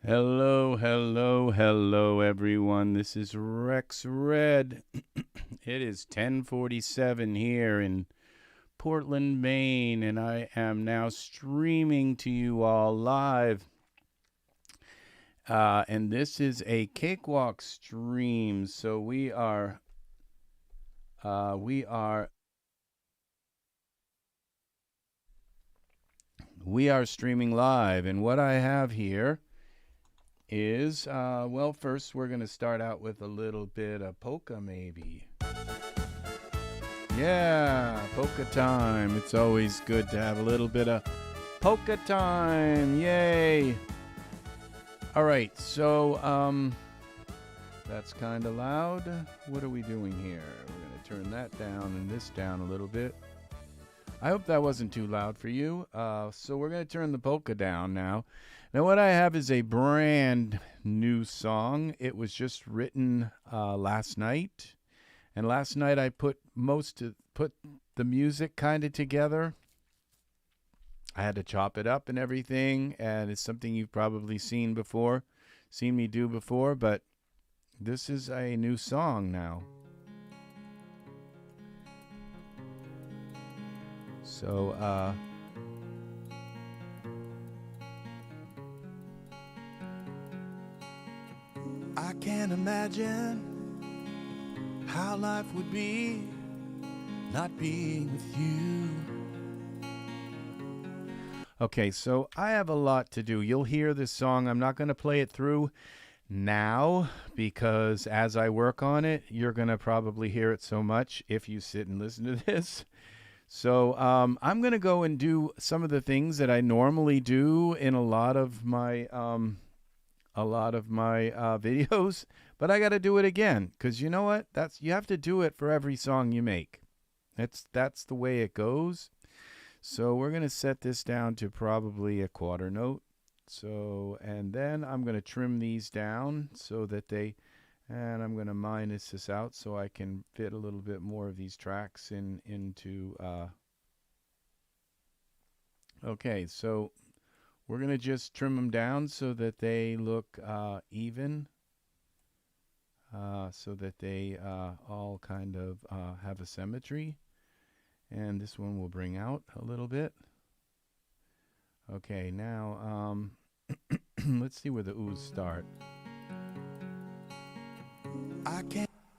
Hello, hello, hello, everyone. This is RexRed. It is 10:47 here in Portland, Maine, and I am now streaming to you all live. And this is a Cakewalk stream, so we are streaming live, and what I have here is well, first we're going to start out with a little bit of polka, maybe. Yeah, polka time. It's always good to have a little bit of polka time. Yay. All right, so that's kind of loud. What are we doing here? We're going to turn that down and this down a little bit. I hope that wasn't too loud for you. So we're going to turn the polka down now. Now what I have is a brand new song. It was just written last night. And last night I put the music kind of together. I had to chop it up and everything, and it's something you've probably seen me do before, but this is a new song now. So, I can't imagine how life would be not being with you. Okay, so I have a lot to do. You'll hear this song. I'm not going to play it through now because as I work on it, you're going to probably hear it so much if you sit and listen to this. So I'm going to go and do some of the things that I normally do in a lot of my videos, but I got to do it again because you know what? You have to do it for every song you make. That's the way it goes. So we're going to set this down to probably a quarter note. So, and then I'm going to trim these down so that and I'm going to minus this out so I can fit a little bit more of these tracks into, okay, so we're going to just trim them down so that they look even, so that they all kind of have a symmetry. And this one will bring out a little bit. Okay, now let's see where the oohs start.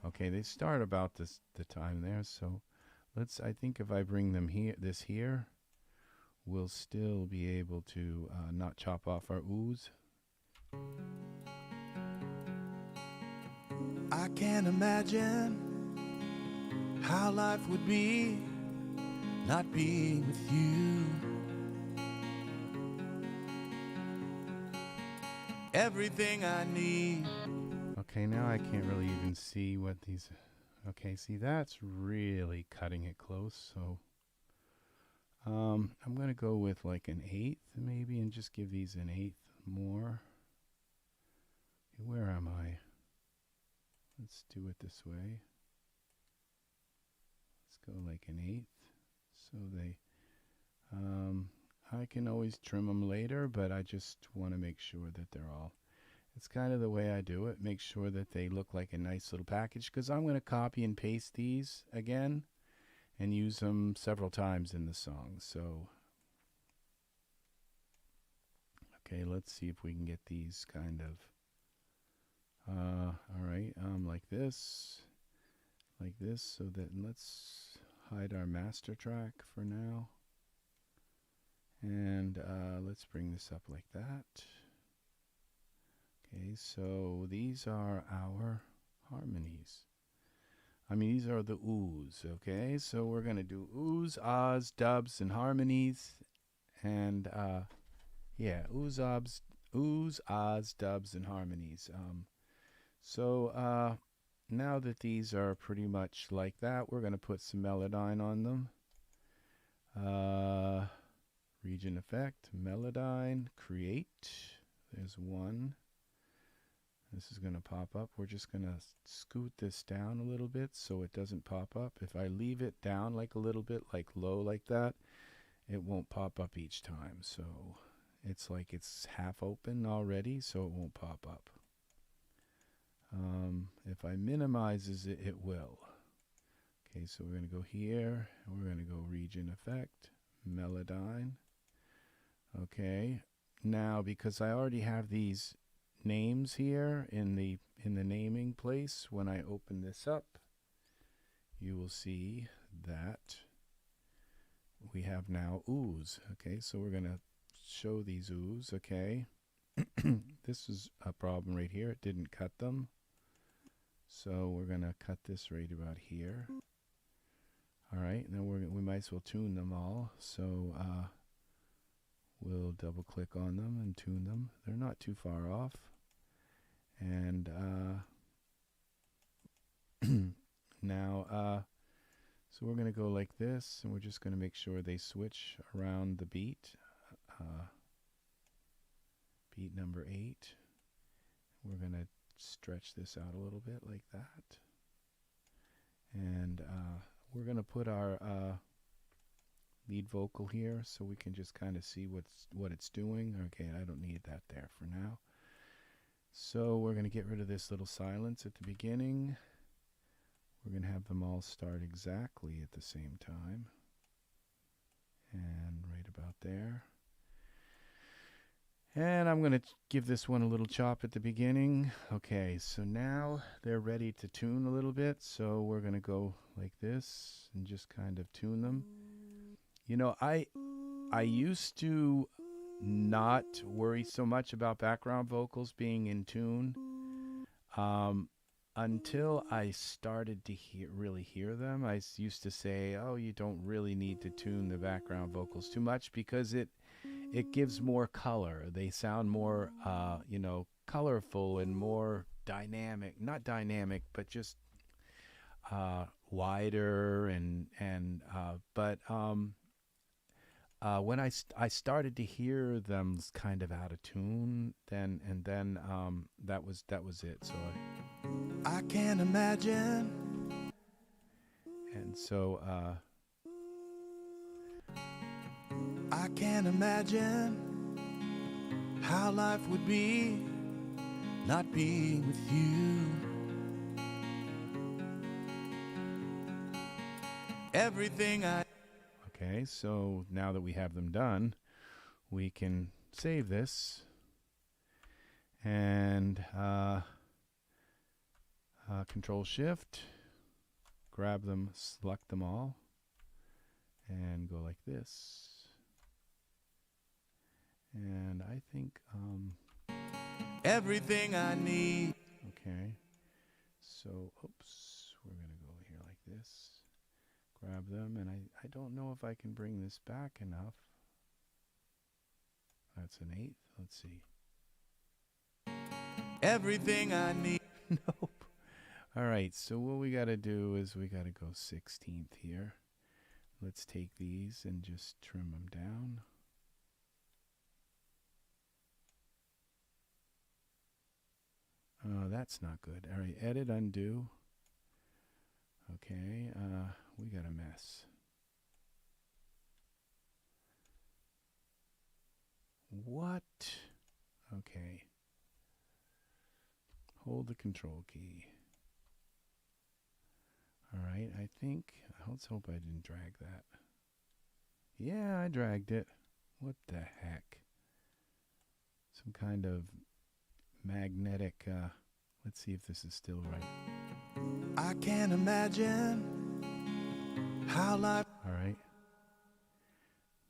Okay, they start about the time there, so I think if I bring them here, we'll still be able to not chop off our oohs. I can't imagine how life would be not being with you. Everything I need. Okay, now I can't really even see what these... Okay, see, that's really cutting it close, so... I'm going to go with like an 1/8 maybe and just give these an 1/8 more. Where am I? Let's do it this way. Let's go like an 1/8. So I can always trim them later, but I just want to make sure that they're all... It's kind of the way I do it. Make sure that they look like a nice little package because I'm going to copy and paste these again and use them several times in the song. So, okay, let's see if we can get these kind of, all right, like this, so that let's hide our master track for now. And let's bring this up like that. Okay, so these are our harmonies. I mean, these are the oohs, okay? So we're going to do oohs, ahs, dubs, and harmonies. And, yeah, oohs, ahs, dubs, and harmonies. So now that these are pretty much like that, we're going to put some Melodyne on them. Region effect, Melodyne, create. There's one. This is going to pop up. We're just going to scoot this down a little bit so it doesn't pop up. If I leave it down like a little bit, like low like that, it won't pop up each time. So it's like it's half open already, so it won't pop up. If I minimizes it, it will. Okay, so we're going to go here, and we're going to go region effect, Melodyne. Okay, now because I already have these names here in the naming place, when I open this up, you will see that we have now oohs. Okay, so we're going to show these oohs. Okay, this is a problem right here. It didn't cut them. So we're going to cut this right about here. All right, and then we might as well tune them all. So we'll double click on them and tune them. They're not too far off. And now, so we're going to go like this, and we're just going to make sure they switch around the beat. Beat number 8. We're going to stretch this out a little bit like that. And we're going to put our lead vocal here so we can just kind of see what it's doing. Okay, I don't need that there for now. So we're going to get rid of this little silence at the beginning. We're going to have them all start exactly at the same time. And right about there. And I'm going to give this one a little chop at the beginning. Okay, so now they're ready to tune a little bit. So we're going to go like this and just kind of tune them. You know, I used to not worry so much about background vocals being in tune until I started to really hear them. I used to say, oh, you don't really need to tune the background vocals too much because it gives more color. They sound more, you know, colorful and more dynamic. Not dynamic, but just wider but when I started to hear them kind of out of tune, then that was it. So I can't imagine. And so I can't imagine how life would be not being with you. Everything I... Okay, so now that we have them done, we can save this and Control Shift, grab them, select them all, and go like this. And I think everything I need. Okay, so oops, we're gonna go here like this. Grab them, and I don't know if I can bring this back enough. That's an 8th. Let's see. Everything I need. Nope. All right, so what we got to do is we got to go 16th here. Let's take these and just trim them down. Oh, that's not good. All right, edit, undo. Okay, we got a mess. What? Okay. Hold the control key. All right, I think, let's hope I didn't drag that. Yeah, I dragged it. What the heck? Some kind of magnetic, let's see if this is still right. I can't imagine how life... All right.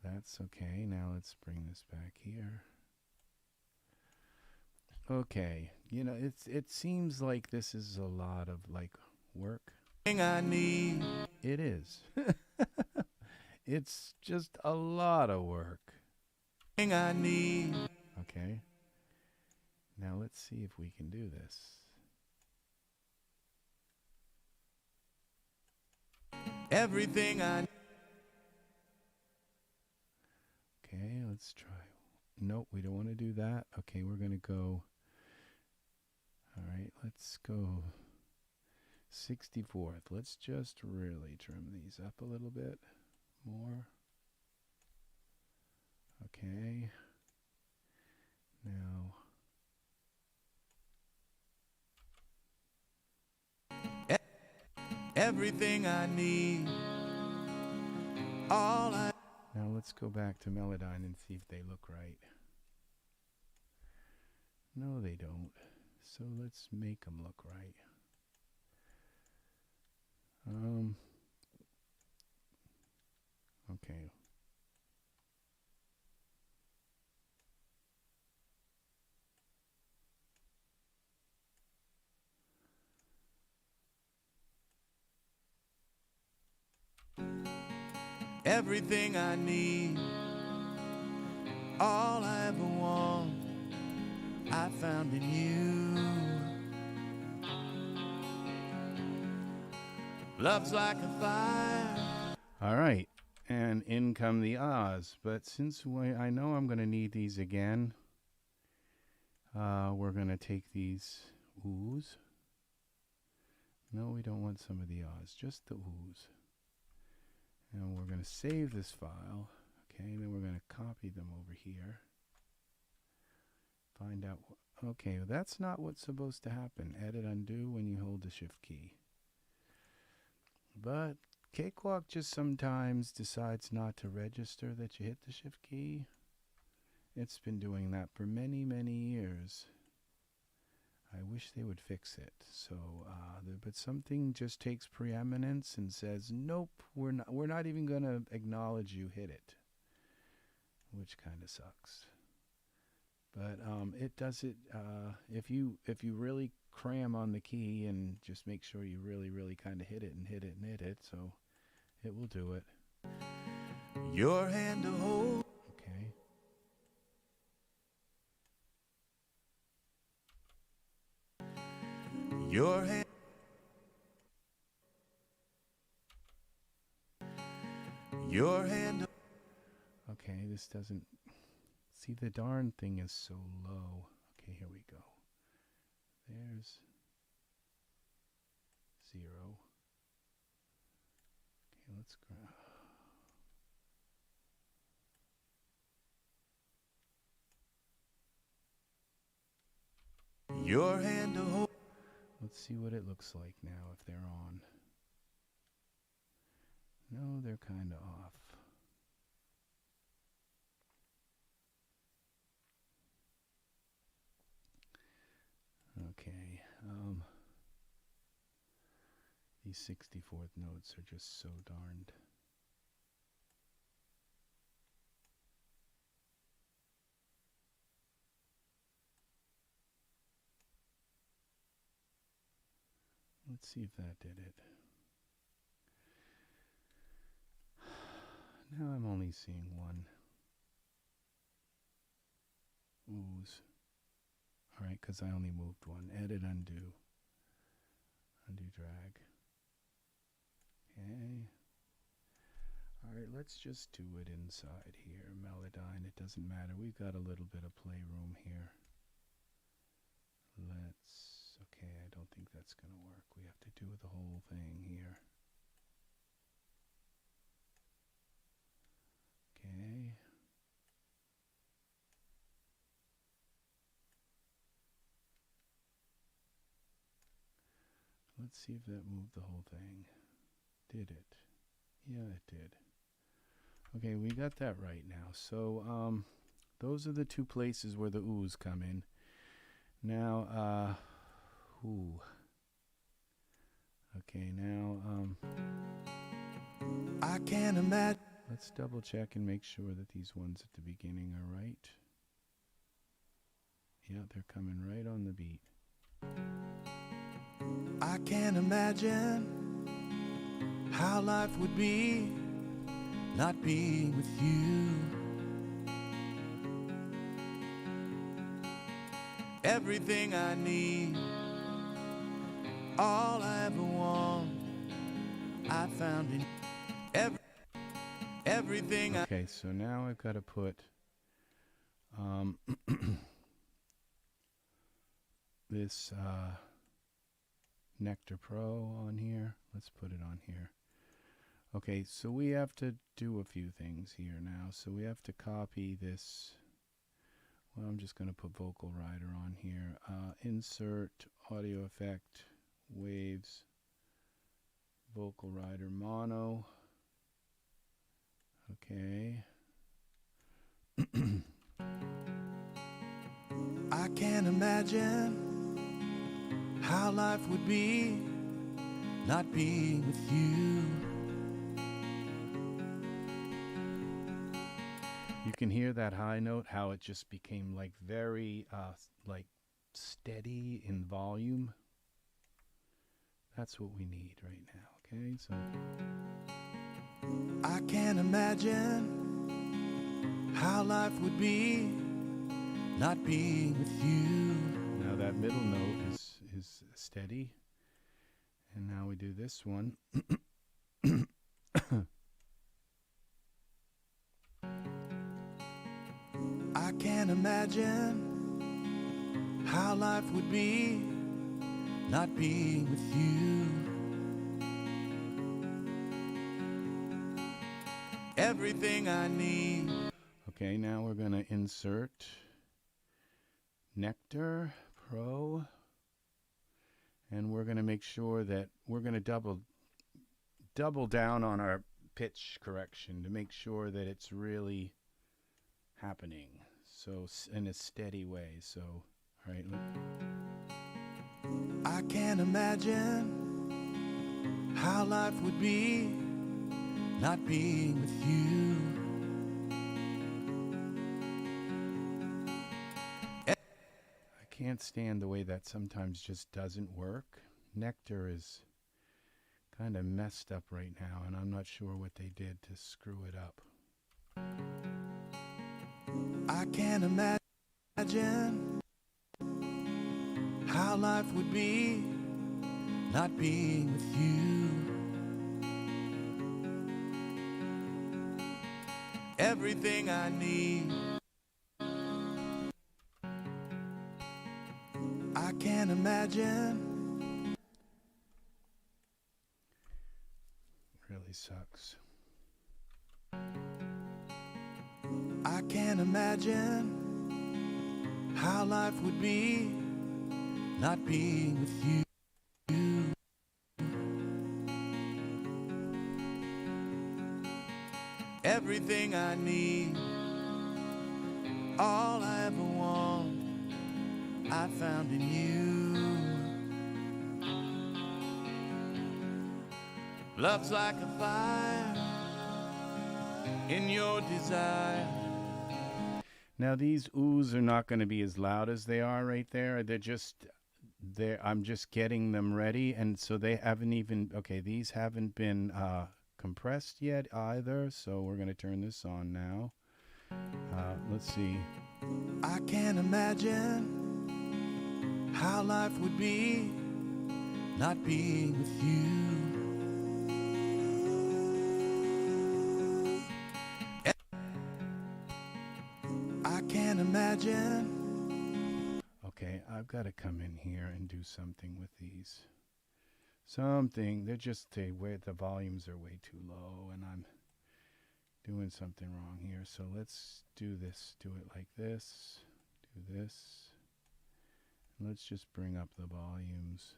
That's okay. Now let's bring this back here. Okay. You know, it seems like this is a lot of like work. I need. It is. It's just a lot of work. I need. Okay. Now let's see if we can do this. Everything I... Okay, let's try. Nope, we don't want to do that. Okay, we're going to go... All right, let's go 64th. Let's just really trim these up a little bit more. Okay. Now, everything I need, all I... Now let's go back to Melodyne and see if they look right. No, they don't. So let's make them look right. Okay. Everything I need, all I ever want, I found in you. Love's like a fire. All right. And in come the ahs. But since I know I'm going to need these again, we're going to take these oohs. No, we don't want some of the ahs, just the oohs. And we're going to save this file. Okay, then we're going to copy them over here. Find out. Okay, well, that's not what's supposed to happen. Edit undo when you hold the shift key. But Cakewalk just sometimes decides not to register that you hit the shift key. It's been doing that for many, many years. I wish they would fix it. So, but something just takes preeminence and says, "Nope, we're not even going to acknowledge you hit it," which kind of sucks. But it does it if you really cram on the key and just make sure you really, really kind of hit it and hit it and hit it, so it will do it. Your hand to hold. Okay. Your hand. Your hand. Okay, this doesn't... See, the darn thing is so low. Okay, here we go. There's 0. Okay, let's go. Your hand to hold. Let's see what it looks like now if they're on. No, they're kind of off. Okay. These 64th notes are just so darned. Let's see if that did it. Now I'm only seeing one. Oohs. Alright, because I only moved one. Edit, undo. Undo, drag. Okay. Alright, let's just do it inside here. Melodyne, it doesn't matter. We've got a little bit of playroom here. Okay, I don't think that's going to work. We have to do the whole thing here. Okay. Let's see if that moved the whole thing. Did it? Yeah, it did. Okay, we got that right now. So, those are the two places where the oohs come in. Now, ooh. Okay, now, I can't imagine. let's double check and make sure that these ones at the beginning are right. Yeah, they're coming right on the beat. I can't imagine how life would be not being with you. Everything I need, all I ever want, I found in everything. Okay, so now I've got to put this Nectar Pro on here. Let's put it on here. Okay, so we have to do a few things here now. So we have to copy this Well, I'm just going to put Vocal Rider on here. Insert, audio effect, waves, Vocal Rider mono. Okay. I can't imagine how life would be not being with you. You can hear that high note, how it just became like very like steady in volume. That's what we need right now, okay? So I can't imagine how life would be not being with you. now that middle note is steady. And now we do this one. I can't imagine how life would be not being with you. Everything I need. Okay, now we're going to insert Nectar Pro. And we're going to make sure that we're going to double down on our pitch correction to make sure that it's really happening. So in a steady way. So, all right. I can't imagine how life would be not being with you. I can't stand the way that sometimes just doesn't work. Nectar is kind of messed up right now, and I'm not sure what they did to screw it up. I can't imagine how life would be not being with you. Everything I need. I can't imagine. Really sucks. I can't imagine how life would be not being with you. Everything I need, all I ever want, I found in you. Love's like a fire in your desire. Now these oohs are not going to be as loud as they are right there. I'm just getting them ready, and so they haven't even, okay, these haven't been compressed yet either, so we're going to turn this on now. Let's see. I can't imagine how life would be not being with you. I can't imagine. Okay, I've got to come in here and do something with these. Something. The volumes are way too low, and I'm doing something wrong here. So let's do this. Do it like this. Do this. And let's just bring up the volumes.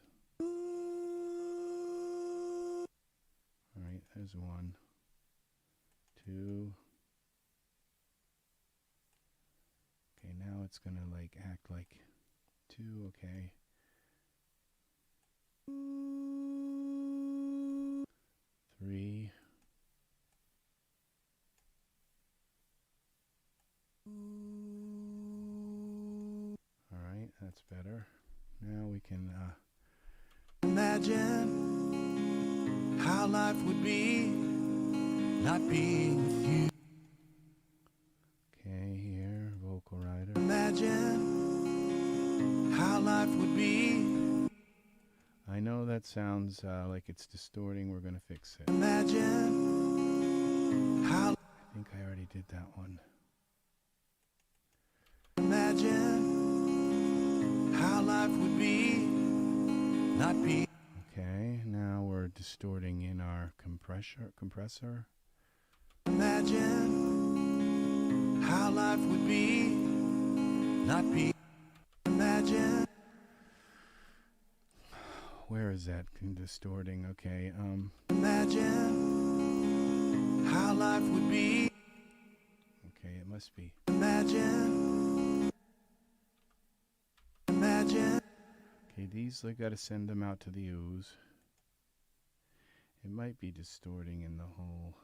All right, there's 1, 2. Okay, now it's going to like act like 2, okay. 3. All right, that's better. Now we can Imagine how life would be not being with you. okay, here, Vocal Rider. Imagine how life would be. I know that sounds like it's distorting. We're going to fix it. Imagine how. I think I already did that one. Imagine how life would be not be. Okay, now we're distorting in our compressor. Imagine how life would be not being. Imagine. Where is that distorting? Okay, Imagine how life would be. okay, it must be. Imagine. Imagine. Okay, these, I gotta send them out to the ooze. It might be distorting in the whole.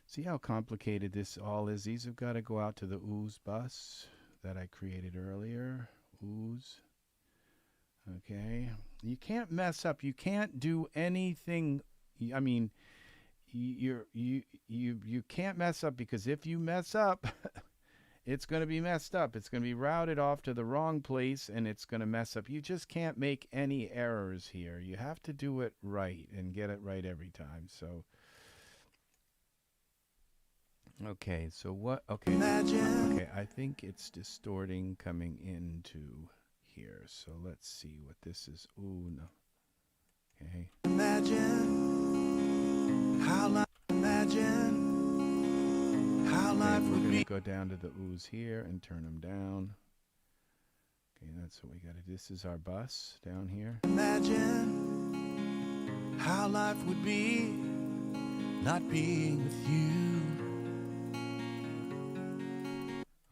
See how complicated this all is? These have got to go out to the ooze bus that I created earlier. Ooze. Okay. You can't mess up. You can't do anything. I mean, you can't mess up, because if you mess up, it's going to be messed up. It's going to be routed off to the wrong place, and it's going to mess up. You just can't make any errors here. You have to do it right and get it right every time. So, okay, so what? Okay, okay, I think it's distorting coming into here. So let's see what this is. Ooh, no. Okay. Imagine how life. Imagine how life We're would going be. to go down to the ooze here and turn them down. Okay, that's what we got to do. This is our bus down here. Imagine how life would be not being with you.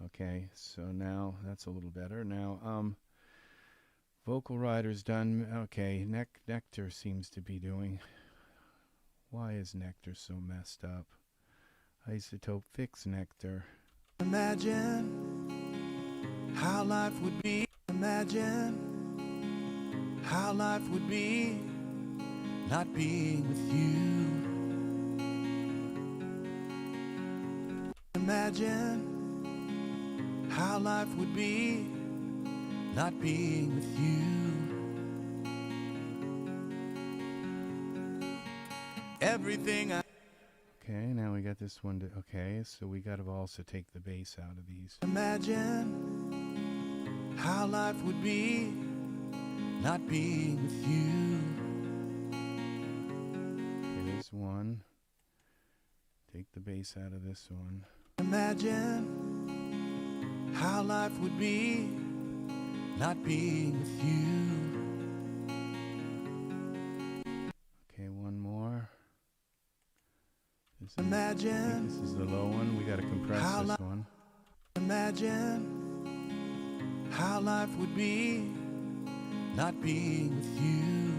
Okay, so now that's a little better. Now, vocal rider's done. Okay, Nectar seems to be doing. Why is Nectar so messed up? iZotope, fix Nectar. Imagine how life would be. Imagine how life would be not being with you. Imagine how life would be not being with you. Everything I. Okay, now we got this one to. Okay, so we got to also take the bass out of these. Imagine how life would be not being with you. Okay, there's one. Take the bass out of this one. Imagine how life would be not being with you. Okay, one more. I Imagine think this is the low one. We got to compress this one. Imagine how life would be not being with you.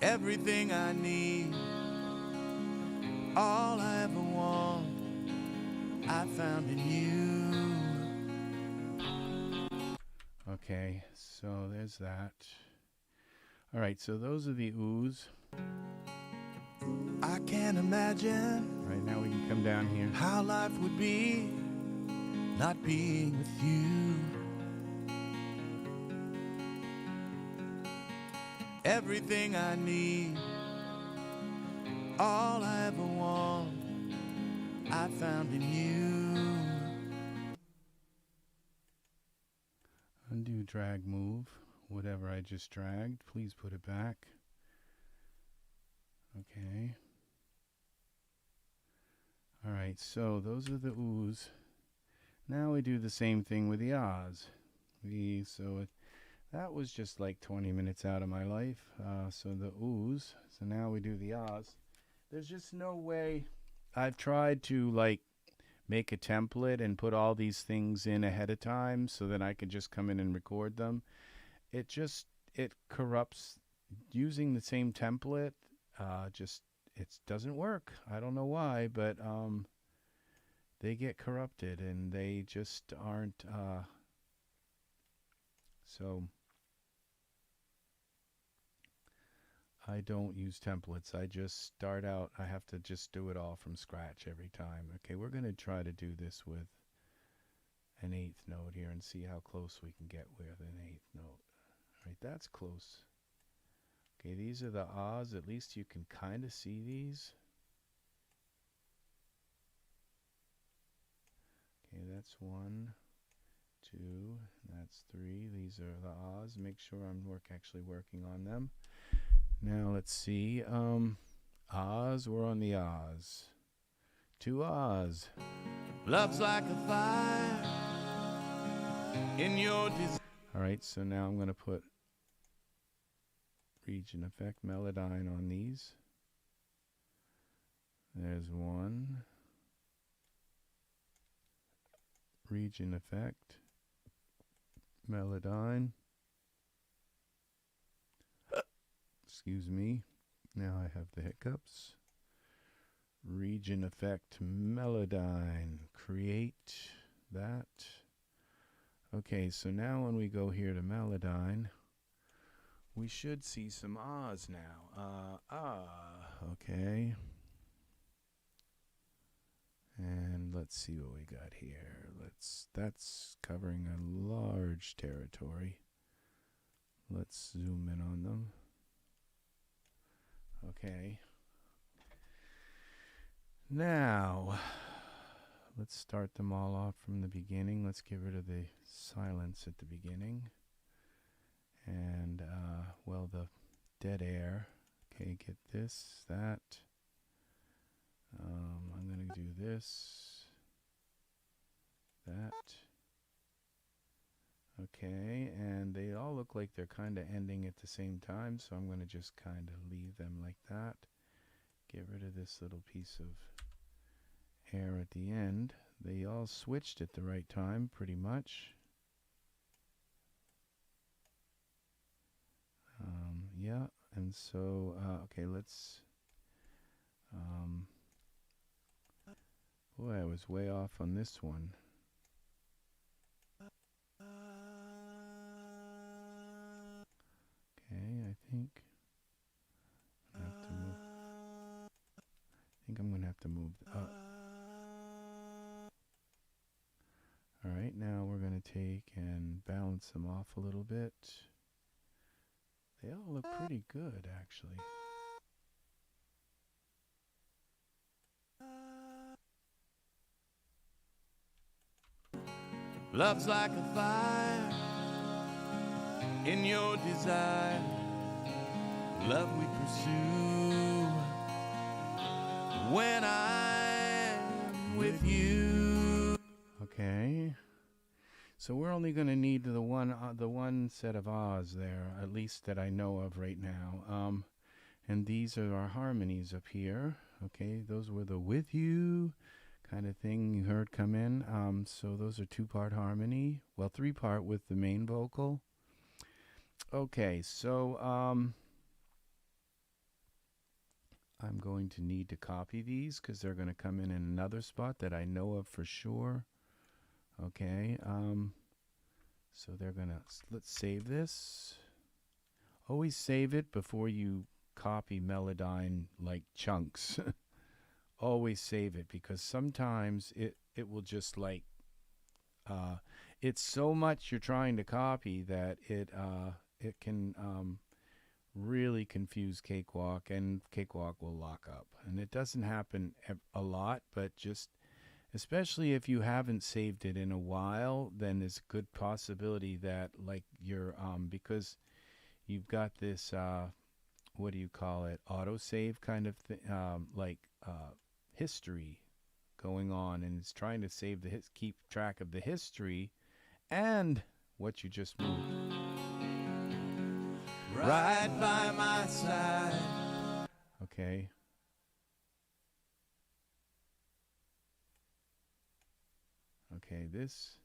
Everything I need, all I ever want, I found in you. Okay, so there's that. All right, so those are the ooze. I can't imagine. All right, now we can come down here. How life would be not being with you. Everything I need, all I ever want, I found in you. Undo drag move. Whatever I just dragged, please put it back. Okay. All right, so those are the oohs. Now we do the same thing with the ahs. That was just like 20 minutes out of my life. So the oohs. So now we do the ahs. There's just no way. I've tried to like make a template and put all these things in ahead of time so that I could just come in and record them. It corrupts using the same template. It doesn't work. I don't know why, but they get corrupted and they just aren't. So I don't use templates. I just start out. I have to just do it all from scratch every time. Okay, we're going to try to do this with an eighth note here and see how close we can get with an eighth note. Right, that's close. Okay, these are the ahs. At least you can kind of see these. Okay, that's 1, 2, that's 3. These are the ahs. Make sure I'm actually working on them. Now let's see. Ahs, we're on the ahs. to Oz. Love's like a fire in your desire. All right, so now I'm going to put region effect Melodyne on these. There's one. Region effect Melodyne. Excuse me. Now I have the hiccups. Region effect Melodyne. Create that. Okay, so now when we go here to Melodyne, we should see some ahs now. Okay. And let's see what we got here. That's covering a large territory. Let's zoom in on them. Okay. Now, let's start them all off from the beginning. Let's get rid of the silence at the beginning. And, well, the dead air. Okay, get this, that. I'm going to do this, that. Okay, and they all look like they're kind of ending at the same time, so I'm going to just kind of leave them like that. Get rid of this little piece of air at the end. They all switched at the right time, pretty much. Yeah, and so, okay, let's... boy, I was way off on this one. Okay, I think I'm gonna have to move up. All right, now we're gonna take and balance them off a little bit. They all look pretty good, actually. Love's like a fire in your desire. Love we pursue when I'm with you. Okay. So we're only going to need the one set of ahs there, at least that I know of right now. And these are our harmonies up here. Okay, those were the with you kind of thing you heard come in. So those are 2-part harmony. Well, 3-part with the main vocal. Okay, so I'm going to need to copy these because they're going to come in another spot that I know of for sure. Okay, so they're going to, let's save this. Always save it before you copy Melodyne like chunks. Always save it, because sometimes it will just like it's so much you're trying to copy that it can really confuse Cakewalk, and Cakewalk will lock up. And it doesn't happen a lot, but just especially if you haven't saved it in a while, then there's a good possibility that like you're because you've got this what do you call it, autosave kind of thing, history going on, and it's trying to save the keep track of the history and what you just moved. Right by my side. Okay. Okay, this,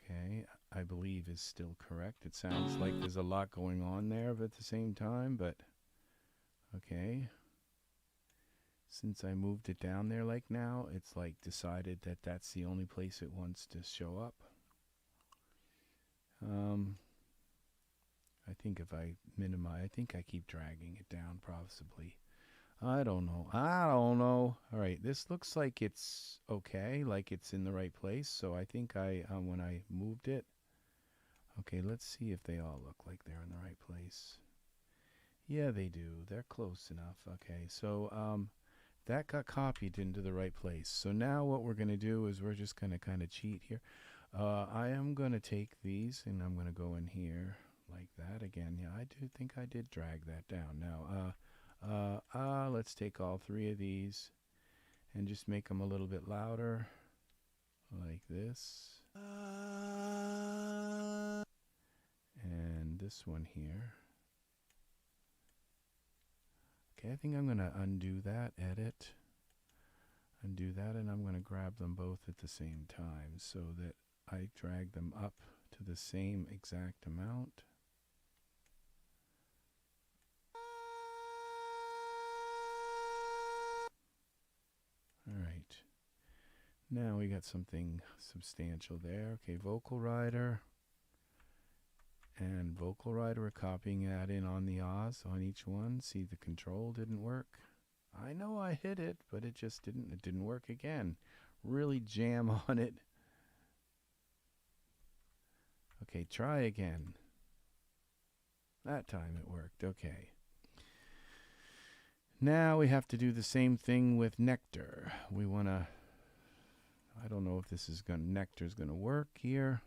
okay, I believe is still correct. It sounds like there's a lot going on there at the same time, but okay. Since I moved it down there like now, it's like decided that that's the only place it wants to show up. I think if I minimize, I think I keep dragging it down possibly. I don't know. All right, this looks like it's okay, like it's in the right place. So I think I, when I moved it, okay, let's see if they all look like they're in the right place. Yeah, they do. They're close enough. Okay, so that got copied into the right place. So now what we're going to do is we're just going to kind of cheat here. I am going to take these and I'm going to go in here like that again. Yeah, I do think I did drag that down. Now, let's take all 3 of these and just make them a little bit louder, like this. And this one here. Okay, I think I'm going to undo that, edit, undo that, and I'm going to grab them both at the same time so that I drag them up to the same exact amount. All right. Now we got something substantial there. Okay, vocal rider and vocal rider. We're copying that in on the Oz on each one. See, the control didn't work. I know I hit it, but it just didn't. It didn't work again. Really jam on it. Okay, try again. That time it worked. Okay. Now we have to do the same thing with Nectar. We want to, I don't know if this is going, Nectar's going to work here.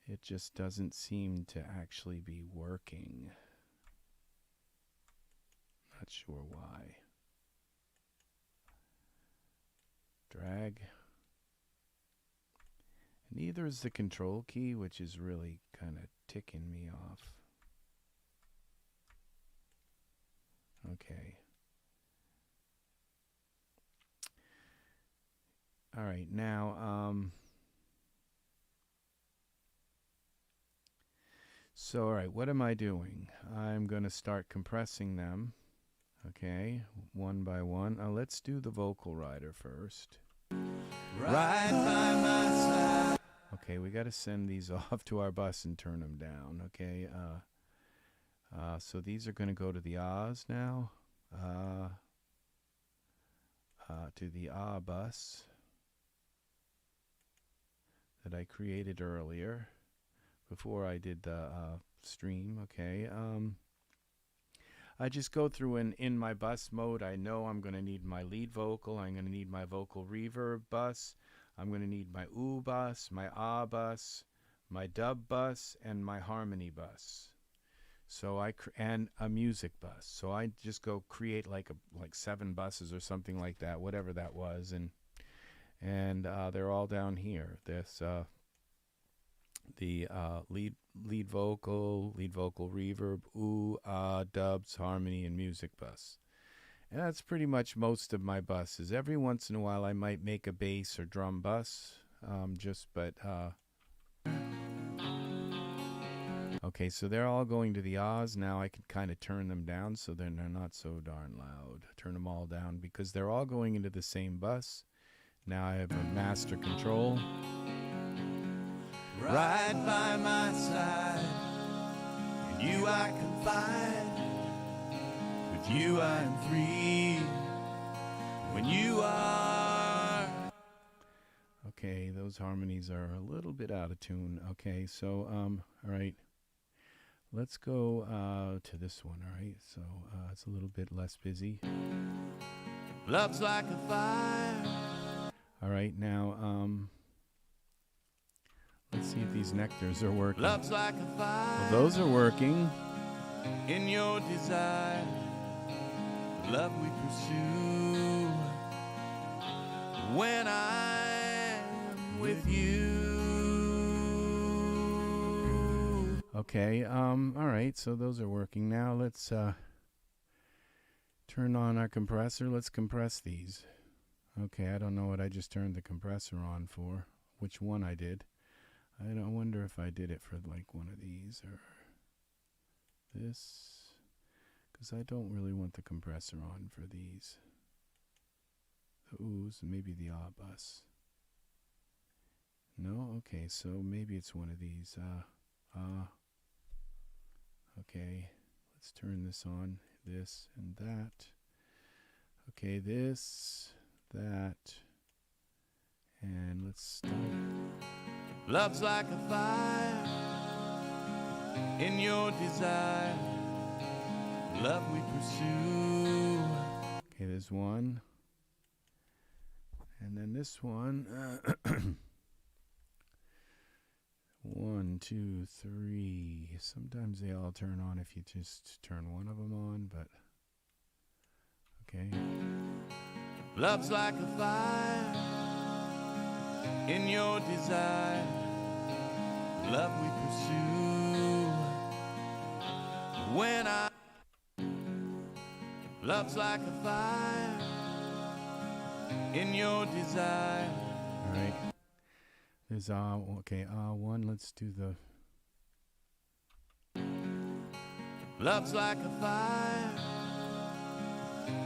It just doesn't seem to actually be working. Not sure why. Drag. Neither is the control key, which is really kind of ticking me off. Okay. All right, now, so, all right, what am I doing? I'm going to start compressing them, okay, one by one. Let's do the vocal rider first. Right by my side. Okay, we got to send these off to our bus and turn them down, okay? So these are going to go to the Oz now, to the A bus that I created earlier before I did the stream, okay? I just go through and in my bus mode, I know I'm going to need my lead vocal, I'm going to need my vocal reverb bus, I'm going to need my oo bus, my ah bus, my dub bus, and my harmony bus. So and a music bus. So I just go create like 7 buses or something like that, whatever that was, and they're all down here. This the lead vocal reverb, oo, ah, dubs, harmony, and music bus. And that's pretty much most of my buses. Every once in a while I might make a bass or drum bus, okay, so they're all going to the Oz. Now I can kind of turn them down so they're not so darn loud. Turn them all down because they're all going into the same bus. Now I have a master control. Right by my side. In you I confide. With you I am free. When you are. Okay, those harmonies are a little bit out of tune. Okay, so, all right. Let's go to this one, all right? So it's a little bit less busy. Love's like a fire. All right, now, let's see if these nectars are working. Love's like a fire. Well, those are working. In your desire, the love we pursue. When I'm with you. Okay, all right, so those are working. Now let's turn on our compressor. Let's compress these. Okay, I don't know what I just turned the compressor on for, which one I did. I wonder if I did it for like one of these or this, because I don't really want the compressor on for these. The oohs, maybe the ah bus. No? Okay, so maybe it's one of these. Okay, let's turn this on, this and that. Okay, this, that, and let's start. Love's like a fire in your desire, love we pursue. Okay, there's one. And then this one. 1, 2, 3. Sometimes they all turn on if you just turn one of them on, but okay. Love's like a fire in your desire. Love we pursue. When I love's like a fire in your desire. All right. There's okay, one. Let's do the. Love's like a fire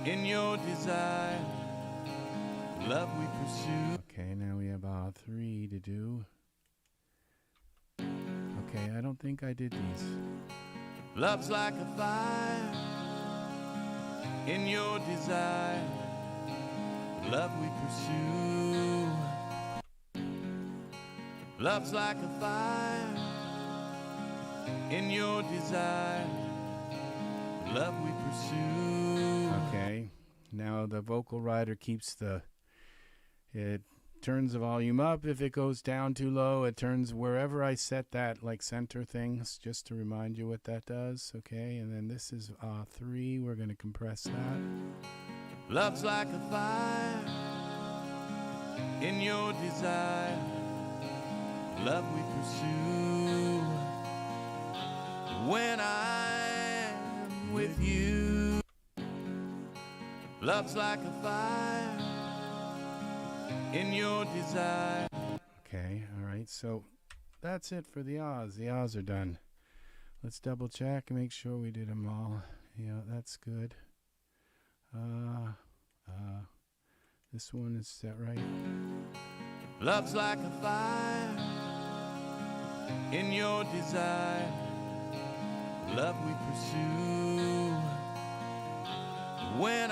in your desire. Love we pursue. Okay, now we have 3 to do. Okay, I don't think I did these. Love's like a fire in your desire. Love we pursue. Love's like a fire in your desire. Love we pursue. Okay, now the vocal rider keeps it turns the volume up. If it goes down too low, it turns wherever I set that, like center things, just to remind you what that does. Okay, and then this is 3. We're going to compress that. Love's like a fire in your desire. Love we pursue. When I'm with you. Love's like a fire in your desire. Okay, all right, so that's it for the Oz. The Oz are done. Let's double check and make sure we did them all. Yeah, that's good. This one is set right. Love's like a fire in your desire. Love we pursue. When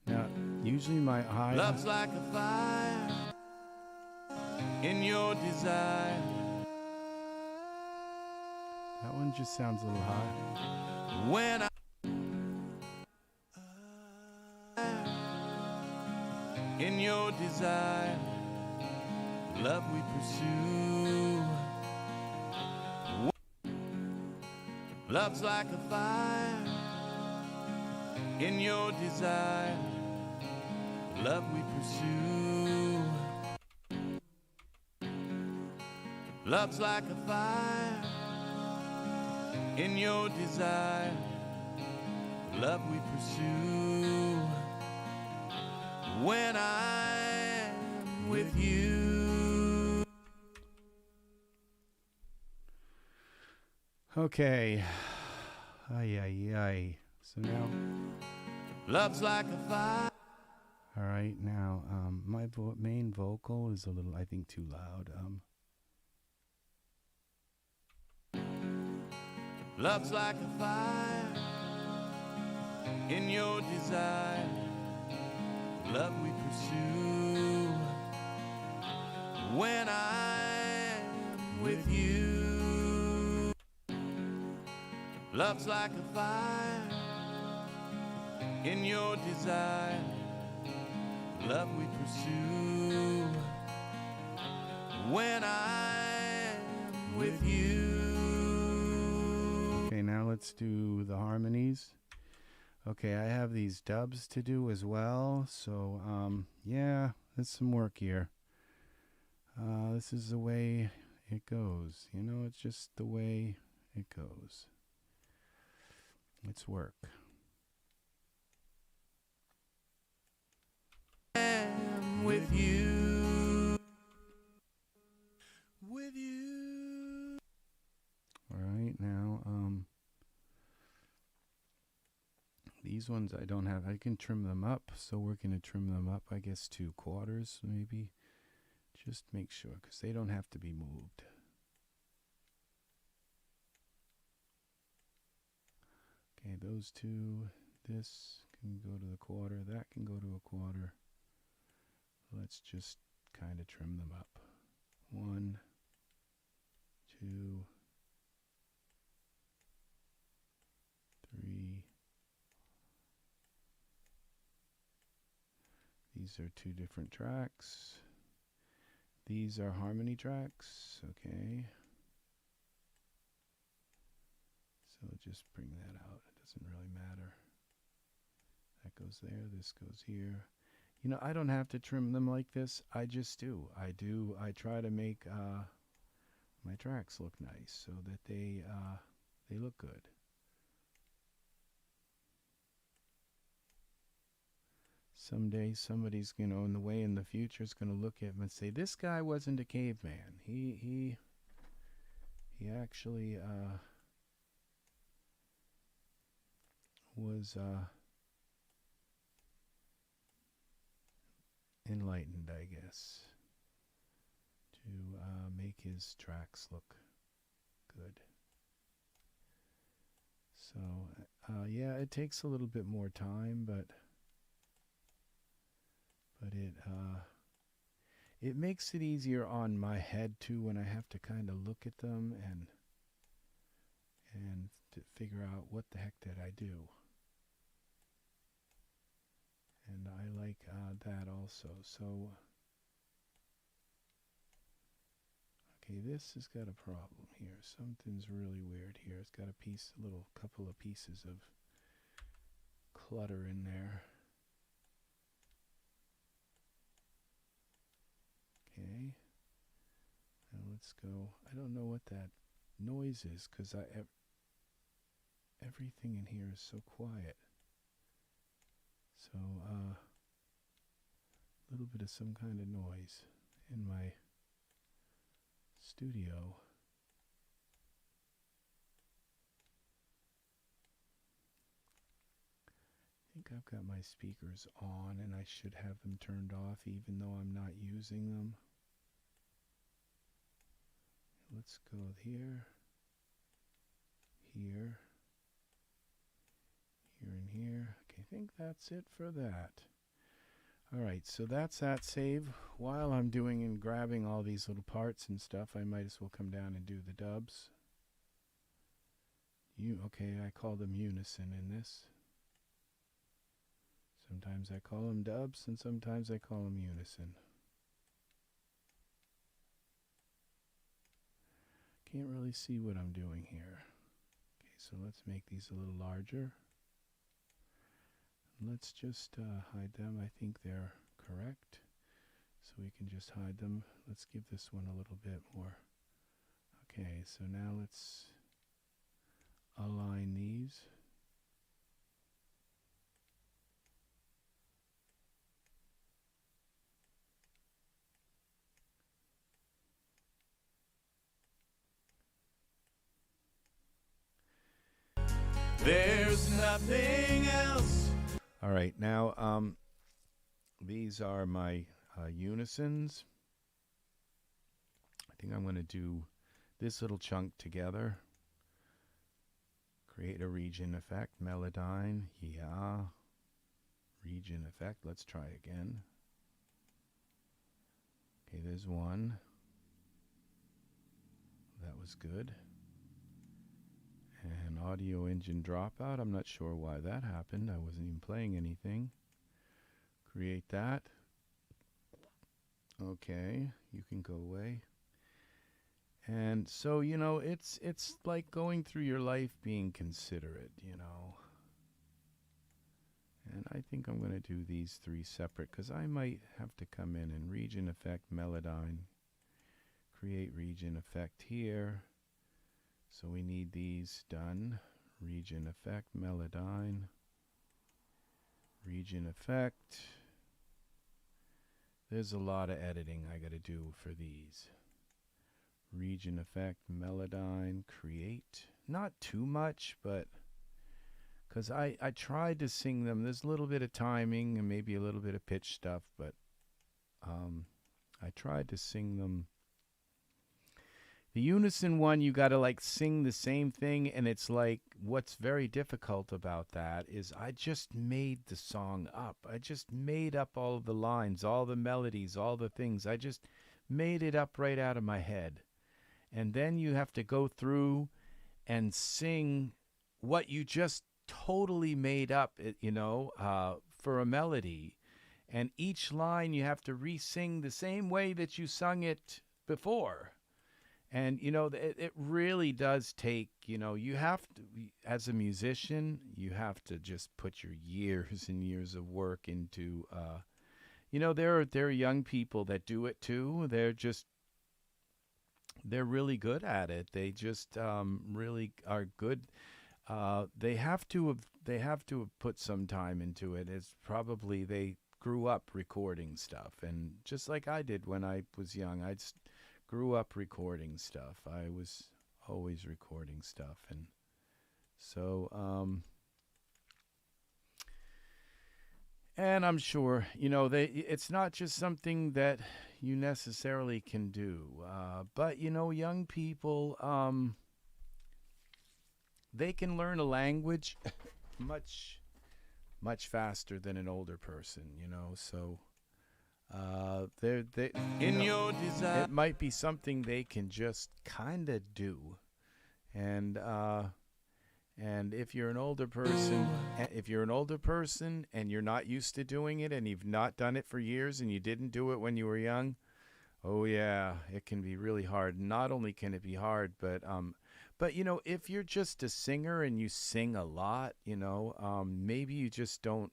now, usually my high. love's like a fire in your desire. That one just sounds a little high. When in your desire, love we pursue. Love's like a fire in your desire. Love we pursue. Love's like a fire in your desire. Love we pursue. When I'm with you. Okay. Ay, ay, ay. So now. Love's like a fire. All right, now my main vocal is a little, I think, too loud. Love's like a fire in your desire. Love we pursue. When I'm with you. Love's like a fire in your desire. Love we pursue. When I'm with you. Okay, now let's do the harmonies. Okay, I have these dubs to do as well, so yeah, there's some work here. This is the way it goes, you know, it's just the way it goes. It's work. With you. With you. All right, now these ones I don't have. I can trim them up, so we're going to trim them up, I guess, to quarters, maybe. Just make sure, because they don't have to be moved. Okay, those two, this can go to the quarter, that can go to a quarter. Let's just kind of trim them up. 1, 2, 3. These are 2 different tracks. These are harmony tracks, okay. So just bring that out, it doesn't really matter. That That goes there. This goes here. You know, I don't have to trim them like this. I just do. I try to make my tracks look nice so that they look good. Someday somebody's, you know, in the way in the future is going to look at him and say, this guy wasn't a caveman. He actually was enlightened, I guess, to make his tracks look good. So, yeah, it takes a little bit more time, but it makes it easier on my head too when I have to kind of look at them and to figure out what the heck did I do. And I like that also. So, okay, this has got a problem here. Something's really weird here. It's got a little couple of pieces of clutter in there. Okay. Now let's go. I don't know what that noise is because everything in here is so quiet. So, a little bit of some kind of noise in my studio. I think I've got my speakers on and I should have them turned off even though I'm not using them. Let's go here, here, here and here. Okay, I think that's it for that. Alright, so that's that save. While I'm doing and grabbing all these little parts and stuff, I might as well come down and do the dubs. Okay, I call them unison in this. Sometimes I call them dubs and sometimes I call them unison. Can't really see what I'm doing here. Okay, so let's make these a little larger. Let's just hide them. I think they're correct. So we can just hide them. Let's give this one a little bit more. Okay, so now let's align these. There's nothing else. All right, now these are my unisons. I think I'm going to do this little chunk together. Create a region effect, Melodyne, yeah. Region effect, let's try again. Okay, there's one. That was good. And audio engine dropout. I'm not sure why that happened. I wasn't even playing anything. Create that. Okay, you can go away. And so, you know, it's like going through your life being considerate, you know. And I think I'm going to do these three separate because I might have to come in and region effect, Melodyne, create region effect here. So we need these done. Region effect, Melodyne, region effect. There's a lot of editing I got to do for these. Region effect, Melodyne, create. Not too much, but because I tried to sing them. There's a little bit of timing and maybe a little bit of pitch stuff, but I tried to sing them. The unison one, you got to like sing the same thing, and it's like what's very difficult about that is I just made the song up. I just made up all of the lines, all the melodies, all the things. I just made it up right out of my head. And then you have to go through and sing what you just totally made up, you know, for a melody. And each line you have to re-sing the same way that you sung it before. And it really does take, you have to, as a musician, you have to just put your years and years of work into there are young people that do it too. They're really good at it. They just really are good. They have to have put some time into it. It's probably they grew up recording stuff, and just like I did when I was young, grew up recording stuff. I was always recording stuff, and so and I'm sure it's not just something that you necessarily can do, but young people they can learn a language much faster than an older person. So they In your desire. it might be something they can just kind of do, and if you're an older person, and you're not used to doing it, and you've not done it for years, and you didn't do it when you were young, oh yeah, it can be really hard. Not only can it be hard, but if you're just a singer and you sing a lot, maybe you just don't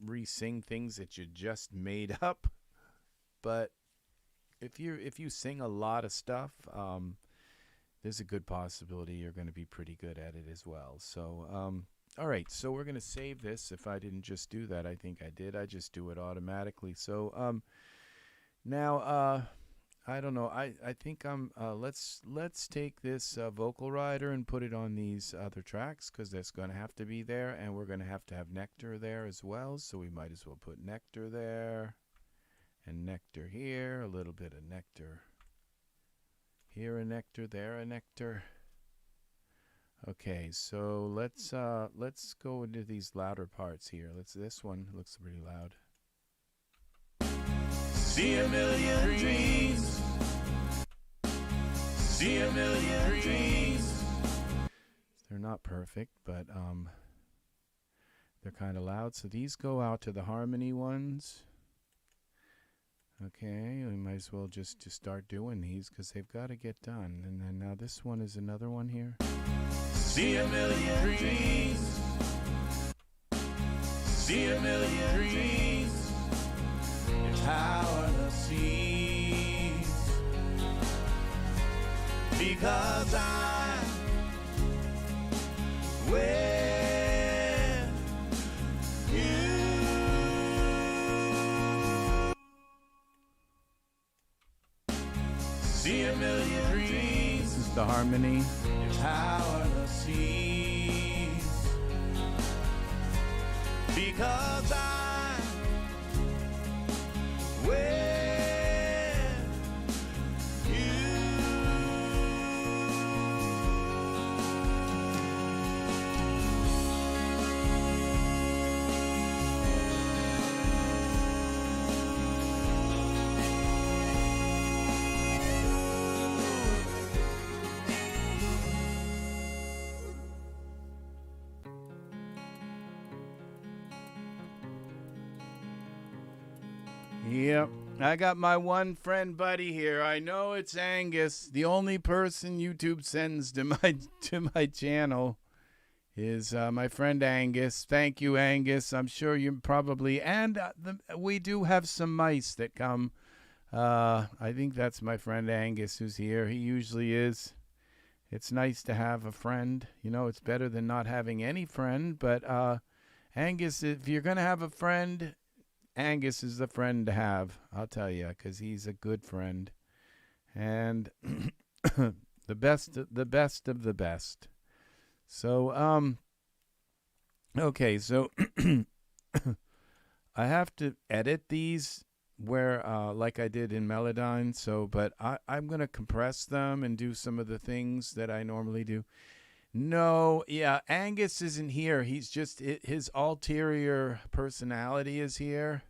re-sing things that you just made up. But if you sing a lot of stuff, there's a good possibility you're going to be pretty good at it as well. So, all right, so we're going to save this. If I didn't just do that, I think I did. I just do it automatically. So, now, I don't know. I think let's take this vocal rider and put it on these other tracks, because that's going to have to be there, and we're going to have Nectar there as well. So we might as well put Nectar there, and Nectar here, a little bit of Nectar. Here a Nectar, there a Nectar. Okay, so let's go into these louder parts here. This one looks pretty loud. See a million dreams. See a million dreams. They're not perfect, but they're kind of loud. So these go out to the harmony ones. Okay, we might as well just start doing these, because they've got to get done. And then now this one is another one here. See a million dreams. See a million dreams. Power seas. Because I'm where you. See a million dreams. This is the harmony. Power seas. Because I'm where you. Yep. I got my one friend buddy here. I know it's Angus. The only person YouTube sends to my channel is my friend Angus. Thank you, Angus. I'm sure you probably, and we do have some mice that come. I think that's my friend Angus who's here. He usually is. It's nice to have a friend. It's better than not having any friend. But Angus, if you're gonna have a friend, Angus is the friend to have, I'll tell you, because he's a good friend, and the best of the best. So, okay, so I have to edit these where, like I did in Melodyne. So, but I'm gonna compress them and do some of the things that I normally do. No, yeah, Angus isn't here. He's just, his ulterior personality is here.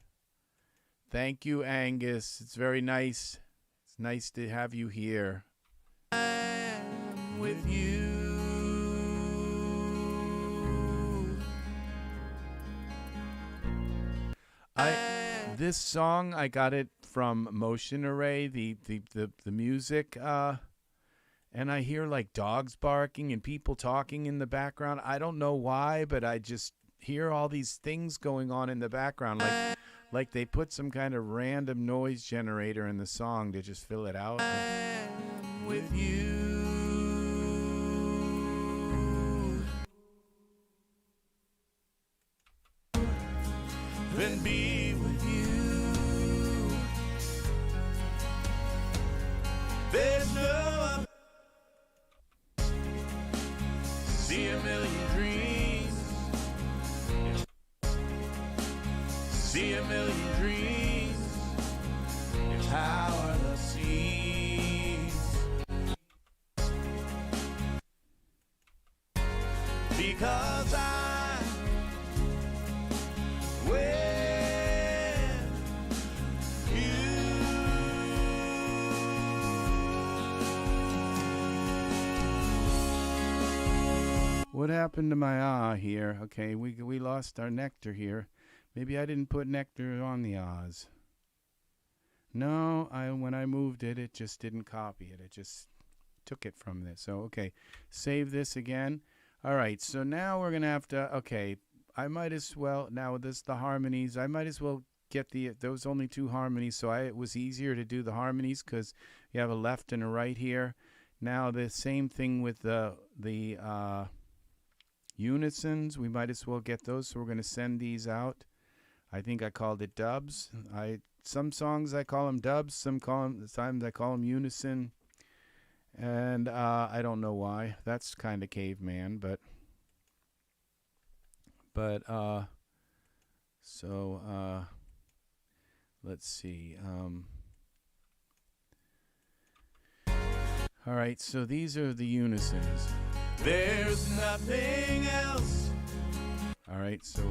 Thank you, Angus. It's very nice. It's nice to have you here. I'm with you. This song, I got it from Motion Array, the music and I hear like dogs barking and people talking in the background. I don't know why, but I just hear all these things going on in the background, like they put some kind of random noise generator in the song to just fill it out. With you. Then be with you. There's no other. See a million dreams. See a million dreams. How are the seas? Because I'm with you. What happened to my ah here? Okay, we lost our nectar here. Maybe I didn't put nectar on the ahs. No, when I moved it, it just didn't copy it. It just took it from this. So, okay, save this again. All right, so now we're going to have to, okay, I might as well, now this the harmonies, I might as well get those only two harmonies, so it was easier to do the harmonies because you have a left and a right here. Now the same thing with the unisons, we might as well get those, so we're going to send these out. I think I called it dubs. Some songs I call them dubs, sometimes I call them unison, and I don't know why. That's kind of caveman, but let's see. All right, so these are the unisons. There's nothing else. All right, so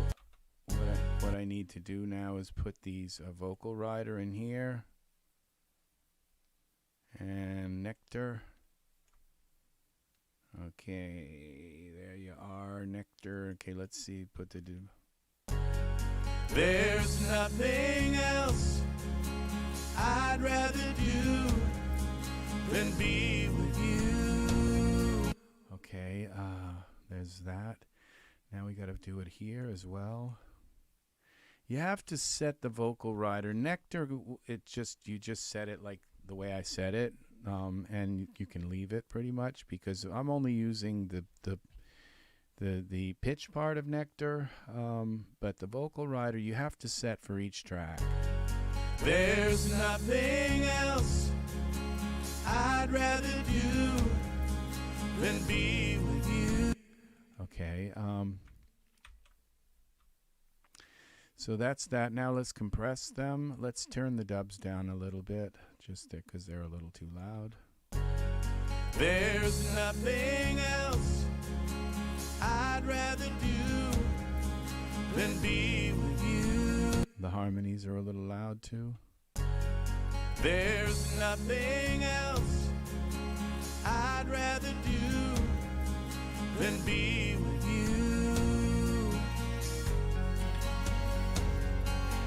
what I need to do now is put these vocal rider in here and nectar. Okay, there you are, nectar. Okay, let's see, put the There's nothing else I'd rather do than be with you. Okay, there's that. Now we got to do it here as well. You have to set the vocal rider. Nectar, you just set it like the way I said it, and you can leave it pretty much because I'm only using the pitch part of nectar, but the vocal rider you have to set for each track. There's nothing else I'd rather do than be with you. Okay, so that's that. Now let's compress them. Let's turn the dubs down a little bit, just because they're a little too loud. There's nothing else I'd rather do than be with you. The harmonies are a little loud too. There's nothing else I'd rather do than be with you.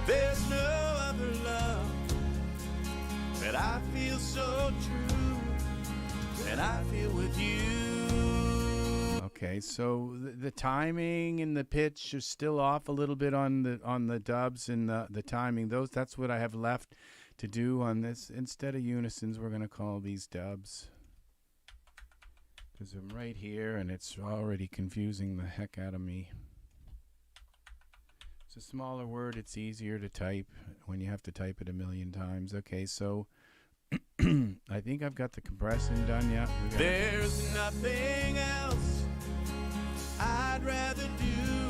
There's no other love that I feel so true that I feel with you. Okay, so the timing and the pitch are still off a little bit on the dubs and the timing. That's what I have left to do on this. Instead of unisons, we're going to call these dubs. Because I'm right here and it's already confusing the heck out of me. It's a smaller word, it's easier to type when you have to type it a million times. Okay, so I think I've got the compressing done. Yeah. There's nothing else I'd rather do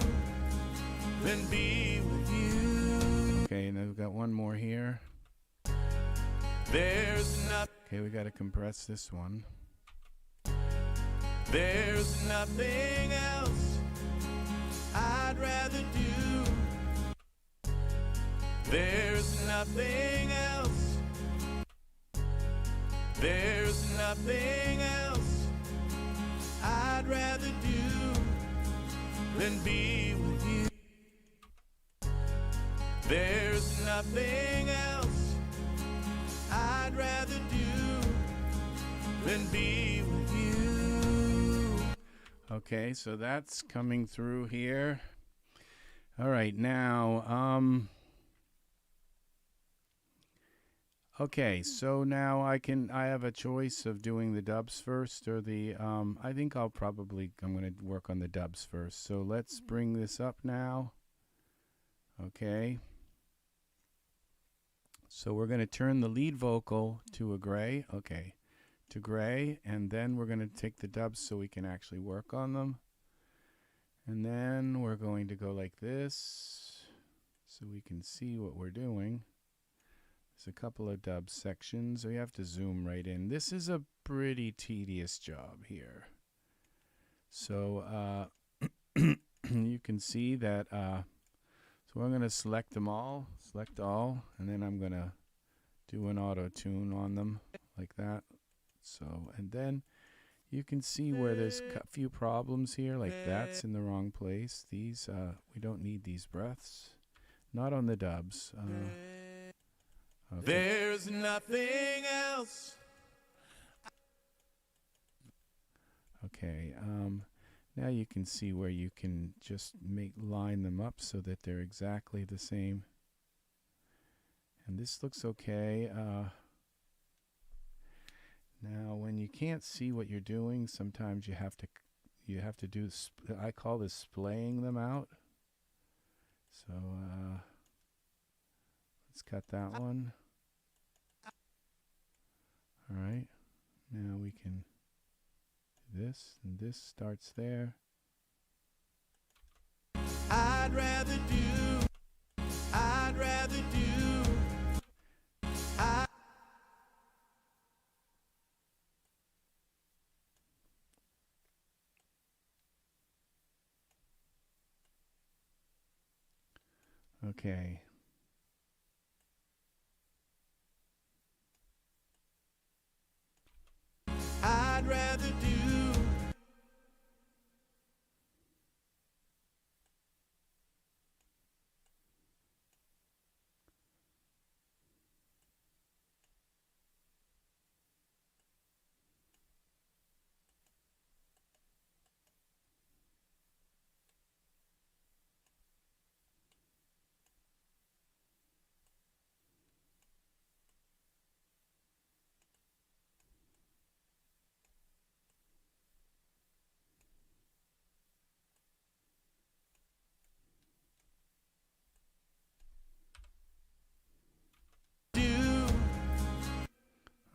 than be with you. Okay, and I've got one more here. There's nothing. Okay, we got to compress this one. There's nothing else I'd rather do. There's nothing else. There's nothing else I'd rather do than be with you. There's nothing else I'd rather do than be with you. Okay, so that's coming through here. All right, now, okay, so now I have a choice of doing the dubs first or the, I think I'm going to work on the dubs first. So let's bring this up now. Okay. So we're going to turn the lead vocal to a gray. Okay. To gray, and then we're going to take the dubs so we can actually work on them. And then we're going to go like this so we can see what we're doing. There's a couple of dub sections. We have to zoom right in. This is a pretty tedious job here. So you can see that, so I'm going to select them all, select all, and then I'm going to do an auto tune on them like that. So, and then you can see where there's a few problems here, like that's in the wrong place. These, we don't need these breaths. Not on the dubs. Okay. There's nothing else. Okay, now you can see where you can just line them up so that they're exactly the same. And this looks okay. Now, when you can't see what you're doing, sometimes you have to do, I call this splaying them out. So let's cut that one. All right, now we can do this, and this starts there. I'd rather do. Okay. I'd rather do.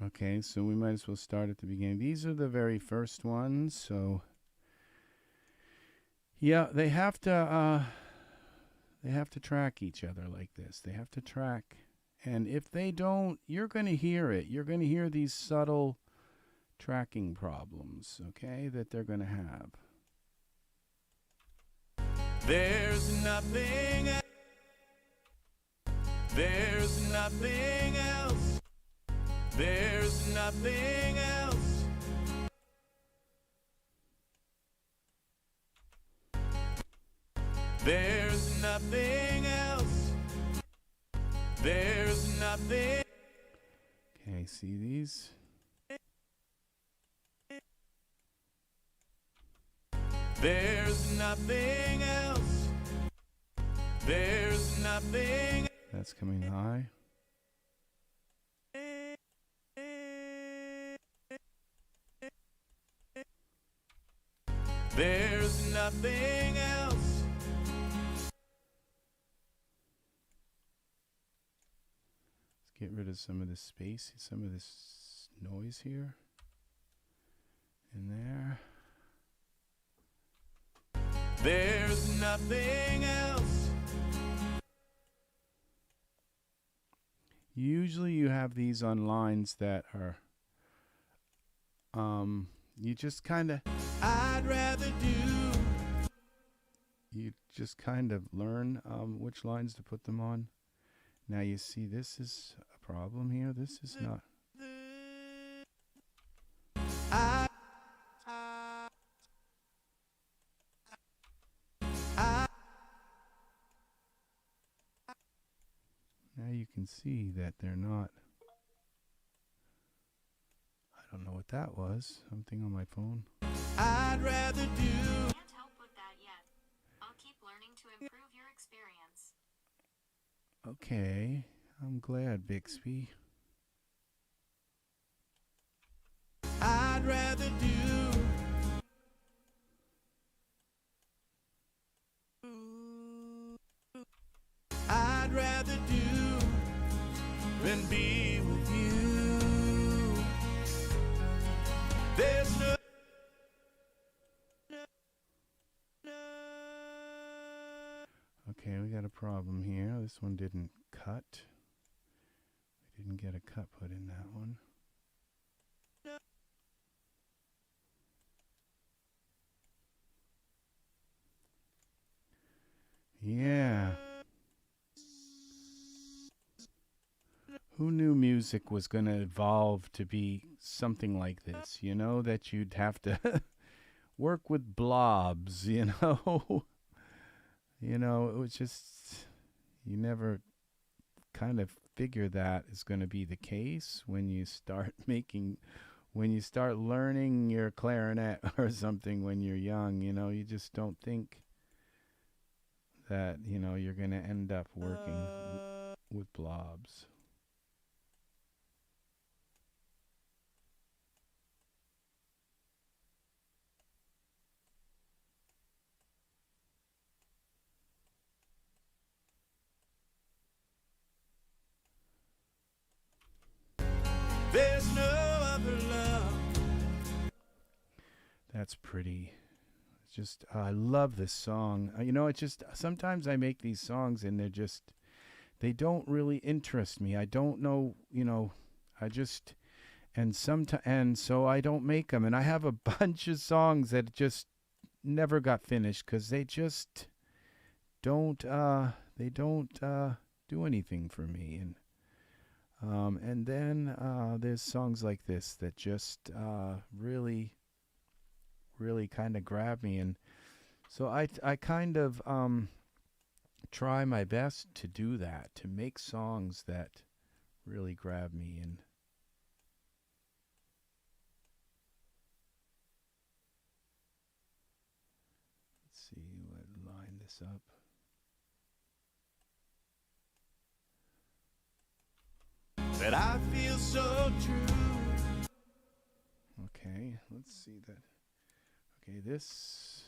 Okay, so we might as well start at the beginning. These are the very first ones, so yeah, they have to track each other like this. They have to track, and if they don't, you're going to hear it. You're going to hear these subtle tracking problems, okay, that they're going to have. There's nothing else. There's nothing else. There's nothing else. There's nothing else. There's nothing. Okay, see these? There's nothing else. There's nothing. That's coming high. There's nothing else. Let's get rid of some of this space, some of this noise here. In there. There's nothing else. Usually you have these on lines that are, you just kind of, I'd rather do. you just kind of learn which lines to put them on. Now you see this is a problem here. This is not. Now you can see that they're not. I don't know what that was. Something on my phone. I'd rather do. Okay, I'm glad, Bixby. I'd rather do I'd rather do than be with you. There's no Okay, we got a problem here. This one didn't cut. We didn't get a cut put in that one. Yeah. Who knew music was going to evolve to be something like this? You know, that you'd have to work with blobs, you know? You know, it was just, you never kind of figure that is going to be the case when you start when you start learning your clarinet or something when you're young, you know, you just don't think that, you know, you're going to end up working with blobs. there's no other love. That's pretty. It's just, I love this song. You know, it's just, sometimes I make these songs and they're just, they don't really interest me. I don't know, you know, I just, and so I don't make them. And I have a bunch of songs that just never got finished because they just don't, they don't do anything for me. And then there's songs like this that just really kind of grab me, and so I kind of try my best to do that, to make songs that really grab me. And let's see what line this up. That I feel so true. Okay, let's see that. Okay, this.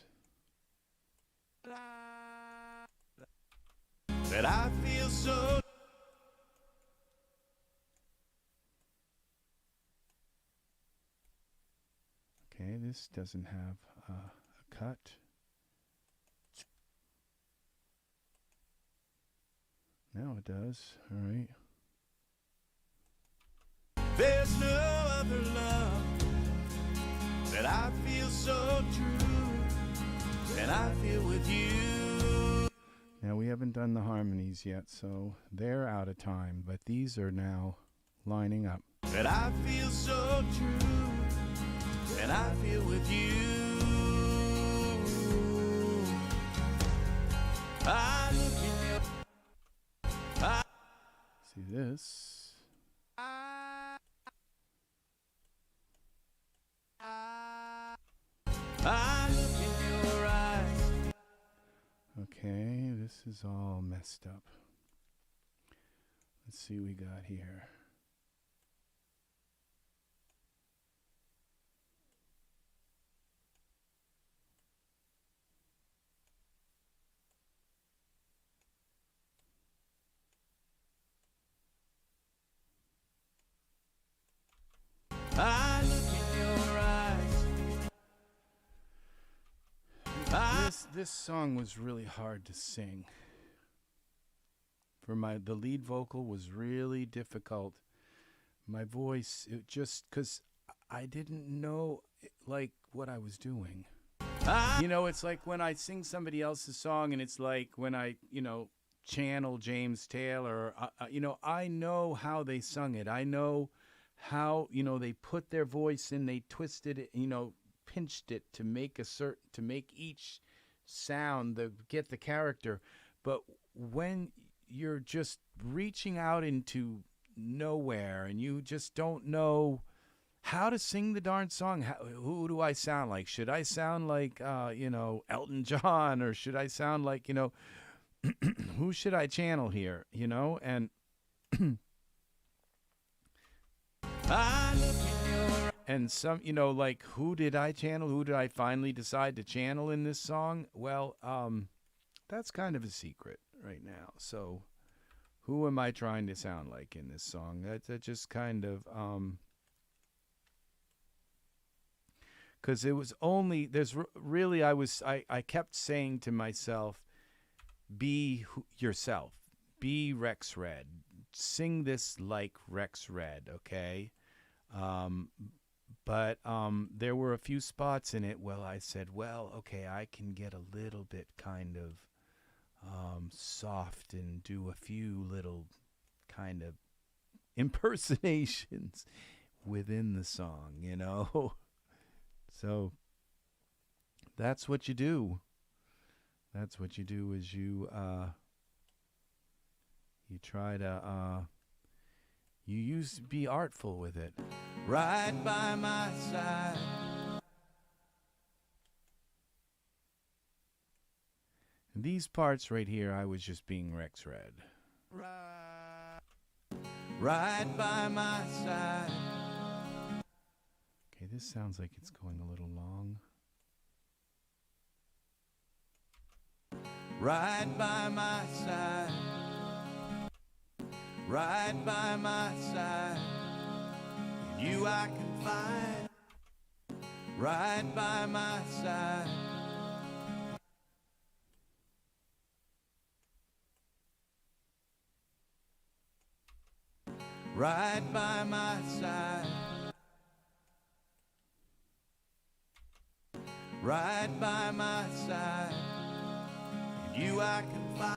That I feel so. Okay, this doesn't have a cut. Now it does. All right. There's no other love. That I feel so true. And I feel with you. Now we haven't done the harmonies yet, so they're out of time, but these are now lining up. That I feel so true. And I feel with you. I look in your eyes. See this? I look in your eyes. Okay, this is all messed up. Let's see what we got here. I look in your eyes. This song was really hard to sing. The lead vocal was really difficult. My voice, it just, because I didn't know like what I was doing. You know, it's like when I sing somebody else's song, and it's like when I, you know, channel James Taylor, you know, I know how they sung it. I know how, you know, they put their voice in, they twisted it, you know, pinched it to make to make each sound, get the character. But when you're just reaching out into nowhere and you just don't know how to sing the darn song, who do I sound like? Should I sound like, you know, Elton John, or should I sound like, you know, who should I channel here, you know? And I look in your and some, you know, like, who did I channel? Who did I finally decide to channel in this song? Well, that's kind of a secret right now. So who am I trying to sound like in this song? That just kind of, because it was only, really, I kept saying to myself, be yourself, be RexRed, sing this like RexRed, okay? But there were a few spots in it where I said, well, okay, I can get a little bit kind of soft and do a few little kind of impersonations within the song, you know? So that's what you do. That's what you do is you try to be artful with it. right by my side. And these parts right here, I was just being RexRed. Right by my side. Okay, this sounds like it's going a little long. Right by my side. Right by my side. You I can find. Right by my side. Right by my side. Right by my side. You I can find.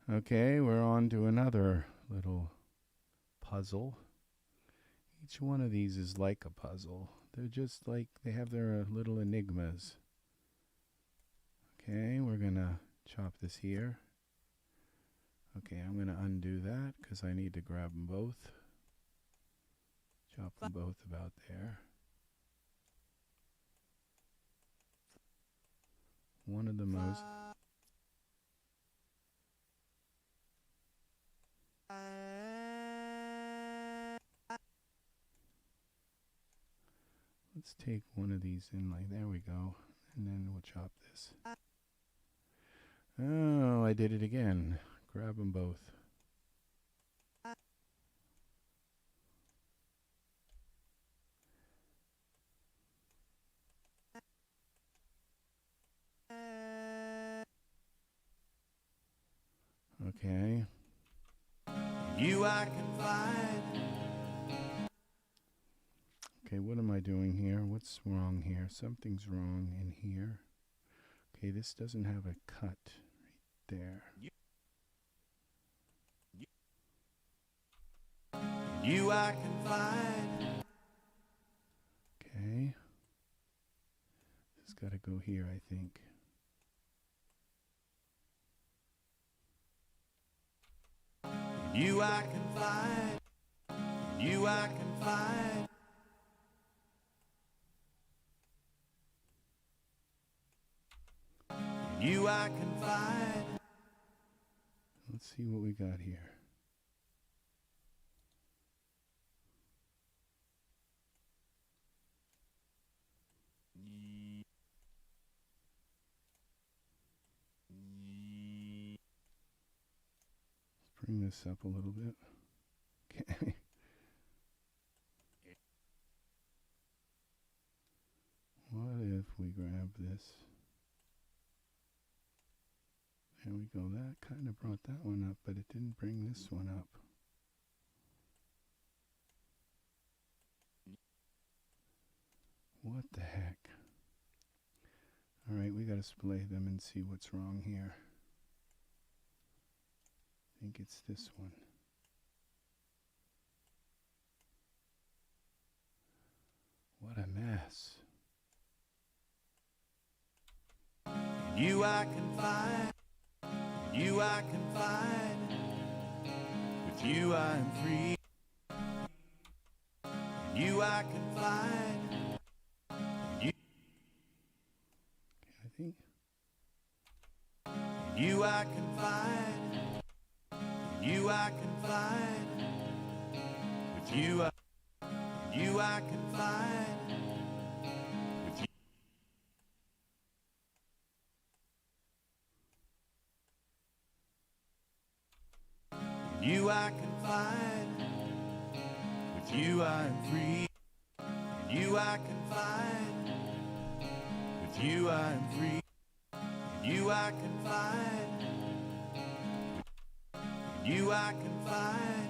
Okay, we're on to another little puzzle. Each one of these is like a puzzle. They're just like, they have their little enigmas. Okay, we're gonna chop this here. Okay, I'm gonna undo that because I need to grab them both. Chop them both about there. One of the most. Let's take one of these in, like, there we go. And then we'll chop this. Oh, I did it again. Grab them both. Okay. You I can find. Okay, what am I doing here? What's wrong here? Something's wrong in here. Okay, this doesn't have a cut right there. You I can find. Okay. This has got to go here, I think. You I can find. You I can find. You I can find. Let's see what we got here. Let's bring this up a little bit. Okay. What if we grab this? There we go. That kind of brought that one up, but it didn't bring this one up. What the heck? All right, we got to splay them and see what's wrong here. I think it's this one. What a mess. You I can find. You I can find. With you I am free. You I can find. See? You I can find, you I can find, with you I can find, with you I can find, with you I am free, you I can find, with you I am free, you I can find, you I can find,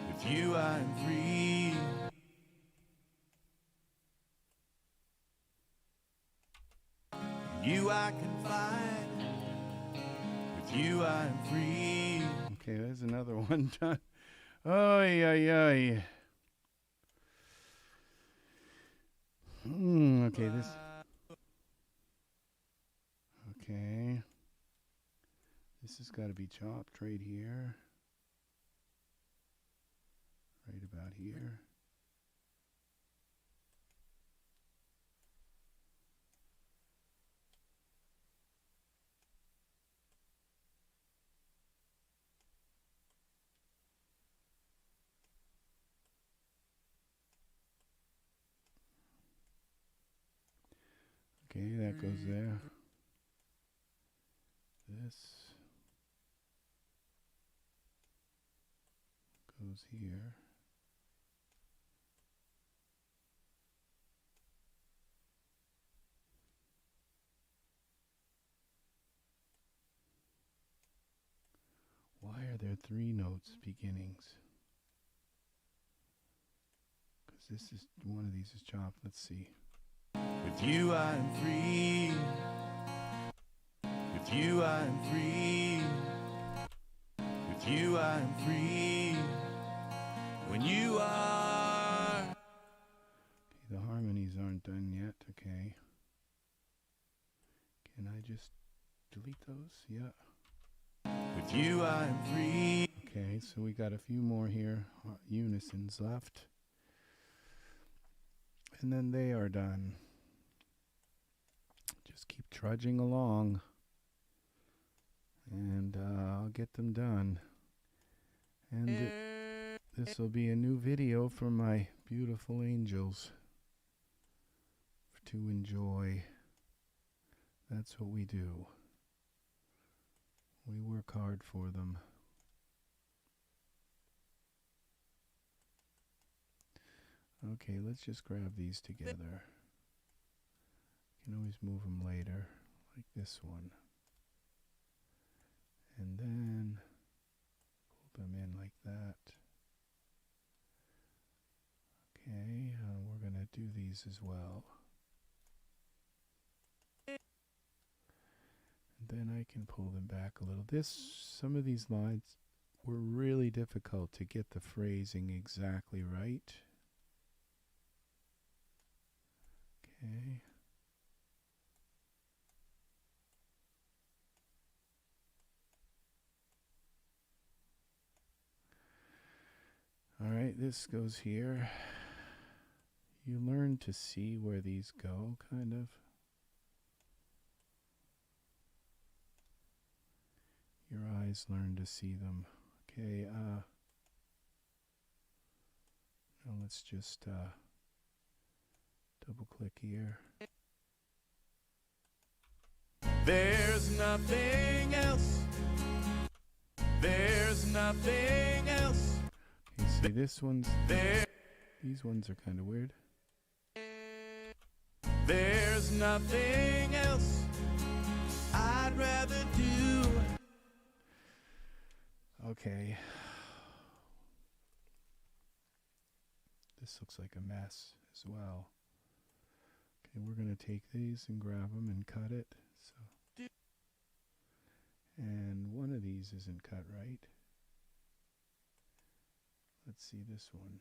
with you I am free. You I can find, with you I am free. Okay, there's another one done. Oy, oy, oy. Okay, this. Okay. This has got to be chopped right here. Right about here. Okay, that goes there. This goes here. Why are there 3 notes beginnings? Because this is, one of these is chopped. Let's see. With you I am free. With you I am free. With you I am free. When you are. Okay, the harmonies aren't done yet. Okay. Can I just delete those? Yeah. With you I am free. Okay, so we got a few more here, unisons left. And then they are done. Just keep trudging along. And I'll get them done. And this will be a new video for my beautiful angels to enjoy. That's what we do. We work hard for them. Okay, let's just grab these together. You can always move them later, like this one. And then pull them in like that. Okay, we're going to do these as well. And then I can pull them back a little. Some of these lines were really difficult to get the phrasing exactly right. Okay. All right, this goes here. You learn to see where these go, kind of. Your eyes learn to see them. Okay, now let's just double click here. There's nothing else. There's nothing else. Okay, see this one's, these ones are kind of weird. There's nothing else I'd rather do. Okay. This looks like a mess as well. Okay, we're going to take these and grab them and cut it. So, and one of these isn't cut right. Let's see this one.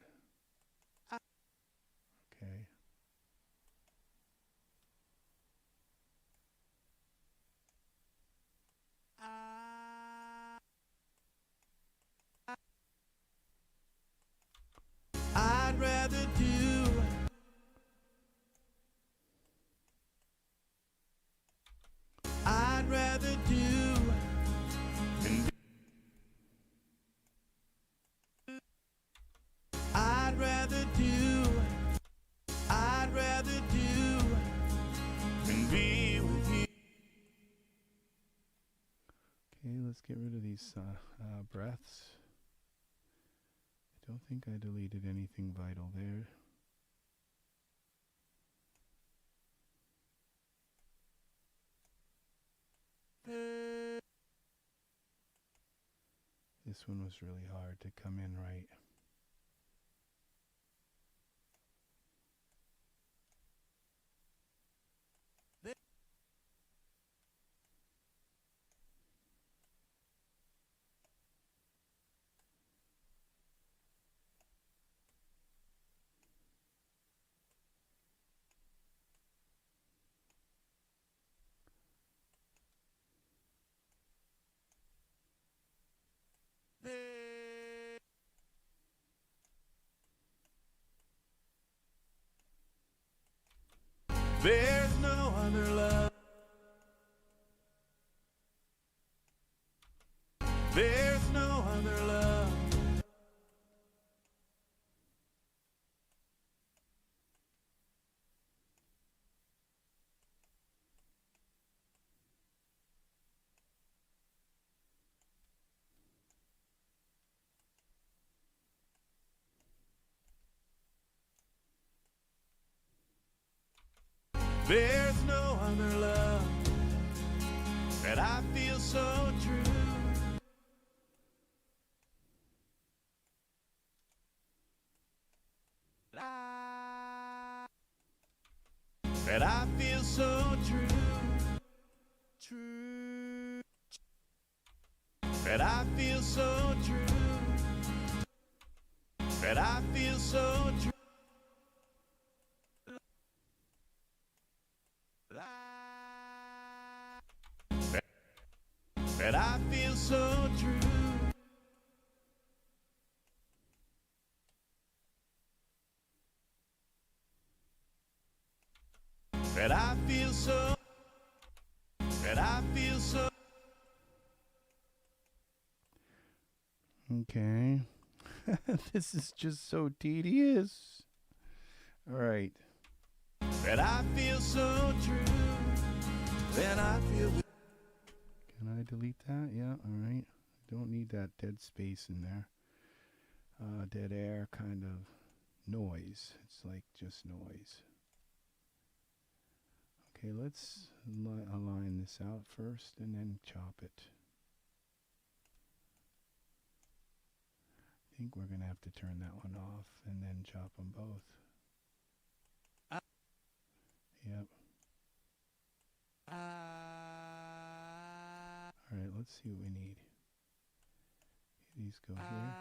Okay. I'd rather do. let's get rid of these breaths. I don't think I deleted anything vital there. This one was really hard to come in right. There's no other love. There's no other love. There's no other love that I feel so true. That I feel so true. True. That I feel so true. That I feel so true. That I feel so true. That I feel so. That I feel so. Okay. This is just so tedious. All right. That I feel so true. Then I feel. Can I delete that? Yeah, all right. Don't need that dead space in there. Dead air kind of noise. It's like just noise. Okay, let's align this out first and then chop it. I think we're going to have to turn that one off and then chop them both. Yep. All right, let's see what we need. These go here.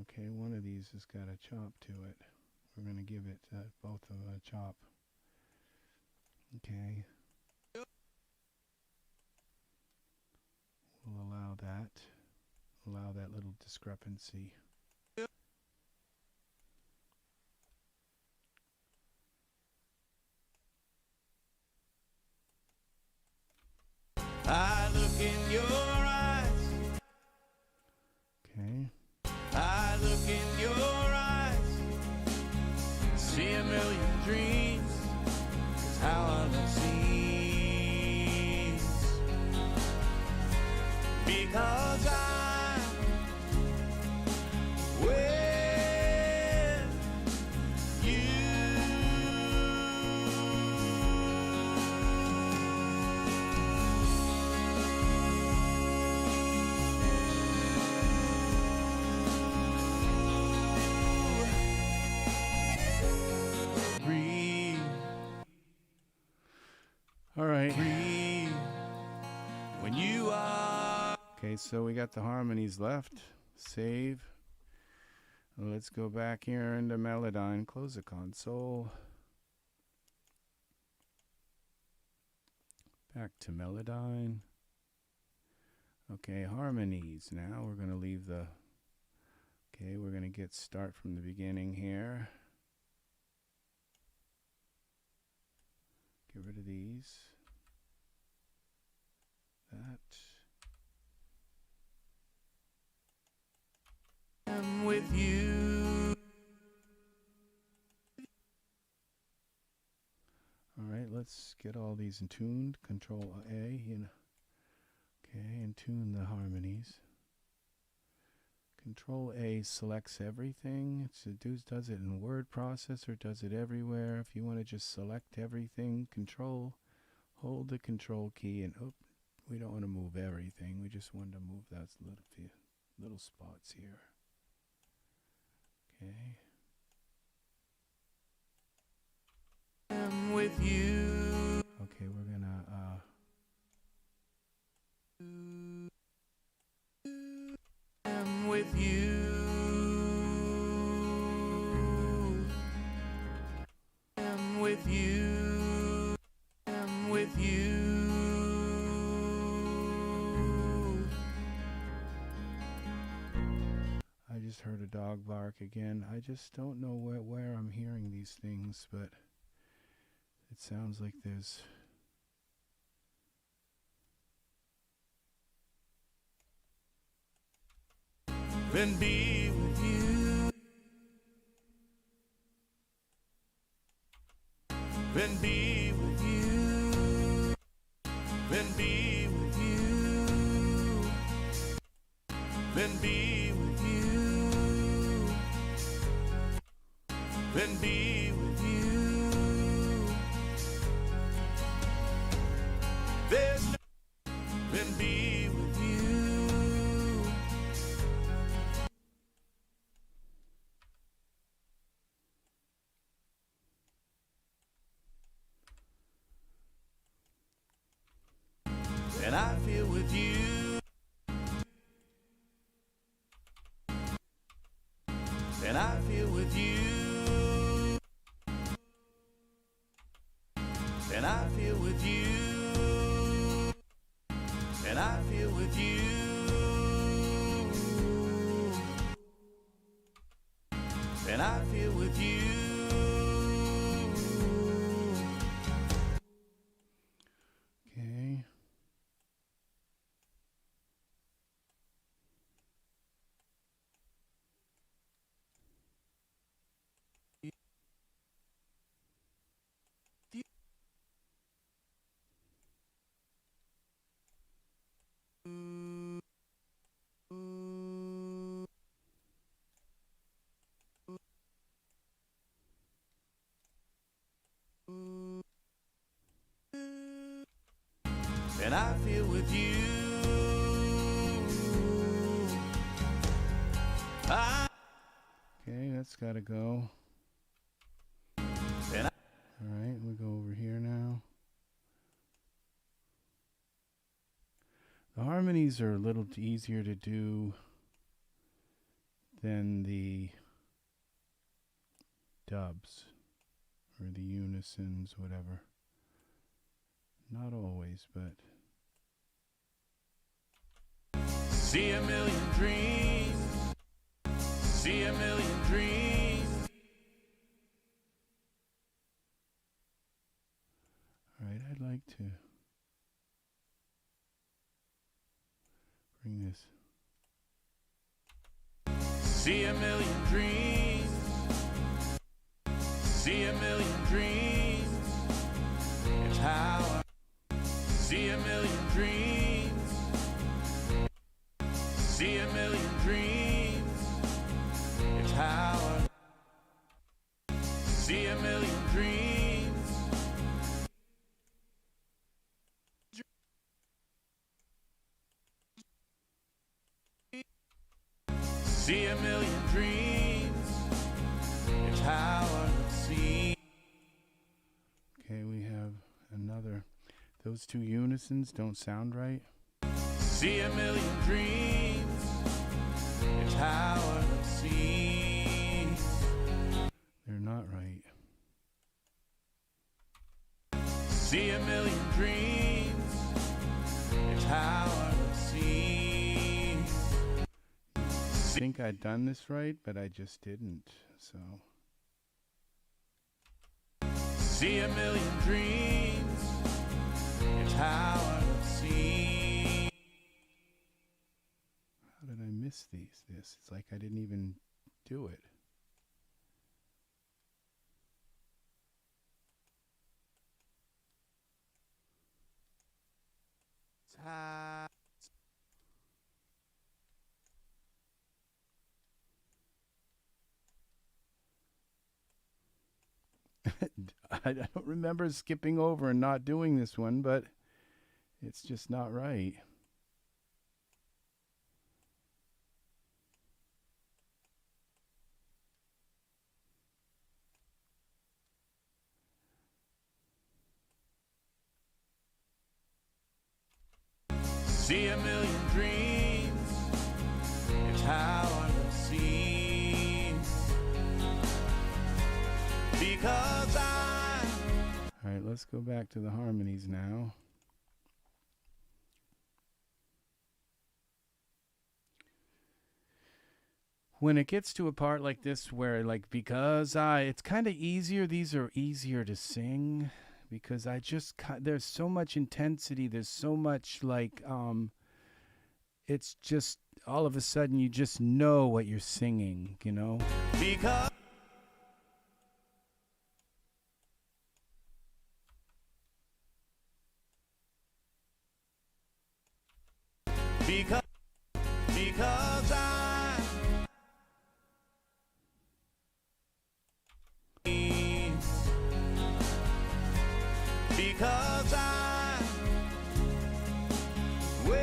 Okay, one of these has got a chop to it. We're going to give it both of a chop. Okay. We'll allow that little discrepancy. I look in your eyes. Okay. I look in your eyes. See a million dreams. It's how our love seems. Because I'm with you. Breathe, All right. breathe when you are. Okay, so we got the harmonies left. Save. Let's go back here into Melodyne. Close the console. Back to Melodyne. Okay, harmonies. Now we're going to leave the... Okay, we're going to get start from the beginning here. Get rid of these. That. with you. All right, let's get all these in tuned. Control A, okay, and tune the harmonies. Control A selects everything. It does it in word processor, does it everywhere. If you want to just select everything, hold the control key, and we don't want to move everything. We just want to move those little spots here. Okay. I'm with you. Okay, we're gonna I'm with you. I'm with you. I'm with you. I just heard a dog bark again. I just don't know where I'm hearing these things, but it sounds like there's... Then be with you. Then be with you. Then be with you. Then be with you. Then be with you. There's no then be with you. And I feel with you. And I feel with you. And I feel with you. And I feel with you. And I feel with you. Okay. And I feel with you. Okay, that's gotta go. And Alright, we go over here now. The harmonies are a little easier to do than the dubs or the unisons, whatever. Not always, but see a million dreams. See a million dreams. alright, I'd like to bring this. See a million dreams. See a million dreams. It's how I see a million dreams. See a million dreams. It's how I see a million dreams. See a million dreams. It's how I see. Okay, we have another. Those two unisons don't sound right. See a million dreams. It's how I see. They're not right. See a million dreams. It's how I see. I think I'd done this right, but I just didn't. So See a million dreams. It's how I see. how did I miss these? It's like I didn't even do it. I don't remember skipping over and not doing this one, but it's just not right. See a million dreams, it's how I will see. Because All right, let's go back to the harmonies now. When it gets to a part like this where like it's kind of easier. These are easier to sing because there's so much intensity. There's so much like it's just all of a sudden you just know what you're singing, you know? because I because I will.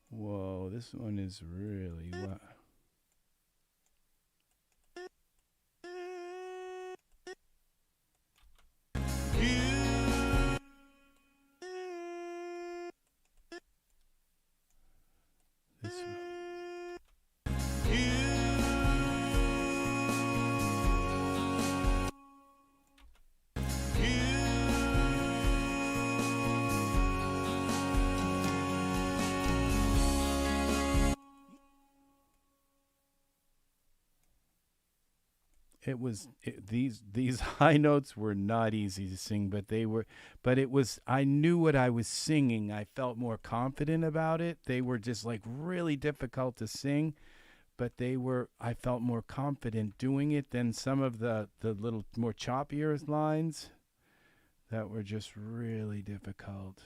Whoa, this one is really what? This one. These high notes were not easy to sing, but I knew what I was singing. I felt more confident about it. They were just like really difficult to sing, but I felt more confident doing it than some of the little more choppier lines that were just really difficult.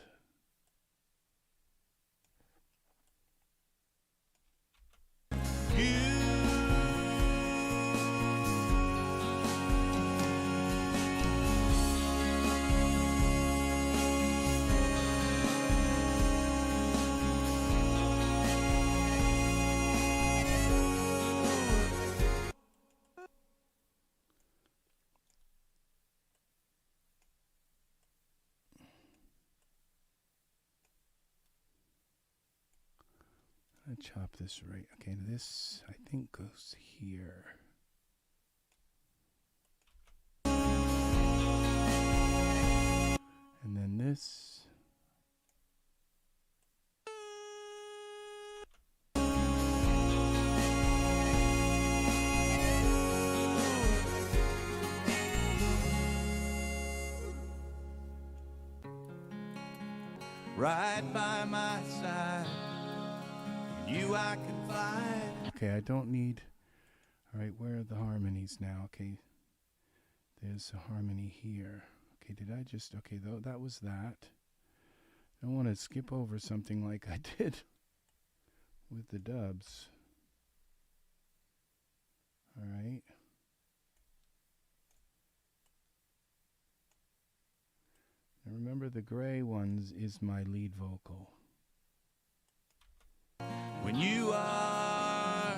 I chop this right. Okay, this I think goes here. And then this. Right by my side, you I can find. Okay, I don't need. All right, where are the harmonies now? Okay, there's a harmony here. Okay, did I just? Okay, though that was that. I don't want to skip over something like I did with the dubs. All right. Now remember, the gray ones is my lead vocal. When you are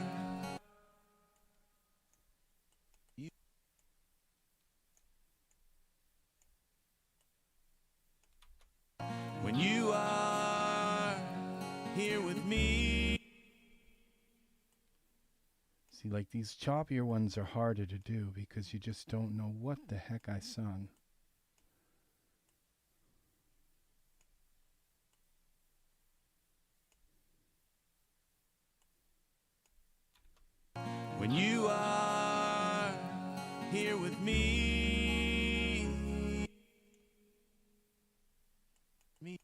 when you are here with me. See, like these choppier ones are harder to do because you just don't know what the heck I sung. when you are here with me. Me.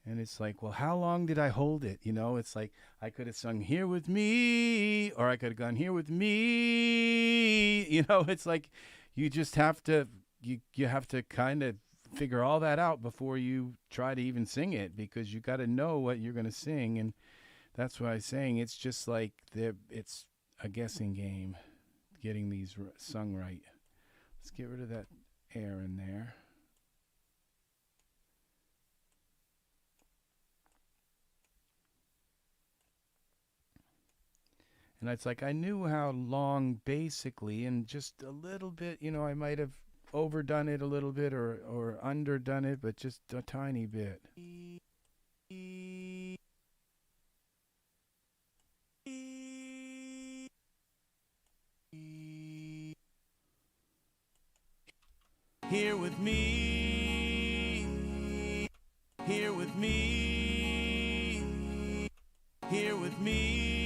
And it's like, well, how long did I hold it? You know, it's like I could have sung here with me, or I could have gone here with me. You know, it's like you just have to, you have to kind of figure all that out before you try to even sing it, because you got to know what you're going to sing. And that's why I'm saying it's just like it's a guessing game, getting these sung right. Let's get rid of that air in there. And it's like I knew how long basically, and just a little bit, you know, I might have overdone it a little bit or underdone it, but just a tiny bit. Here with me, here with me, here with me.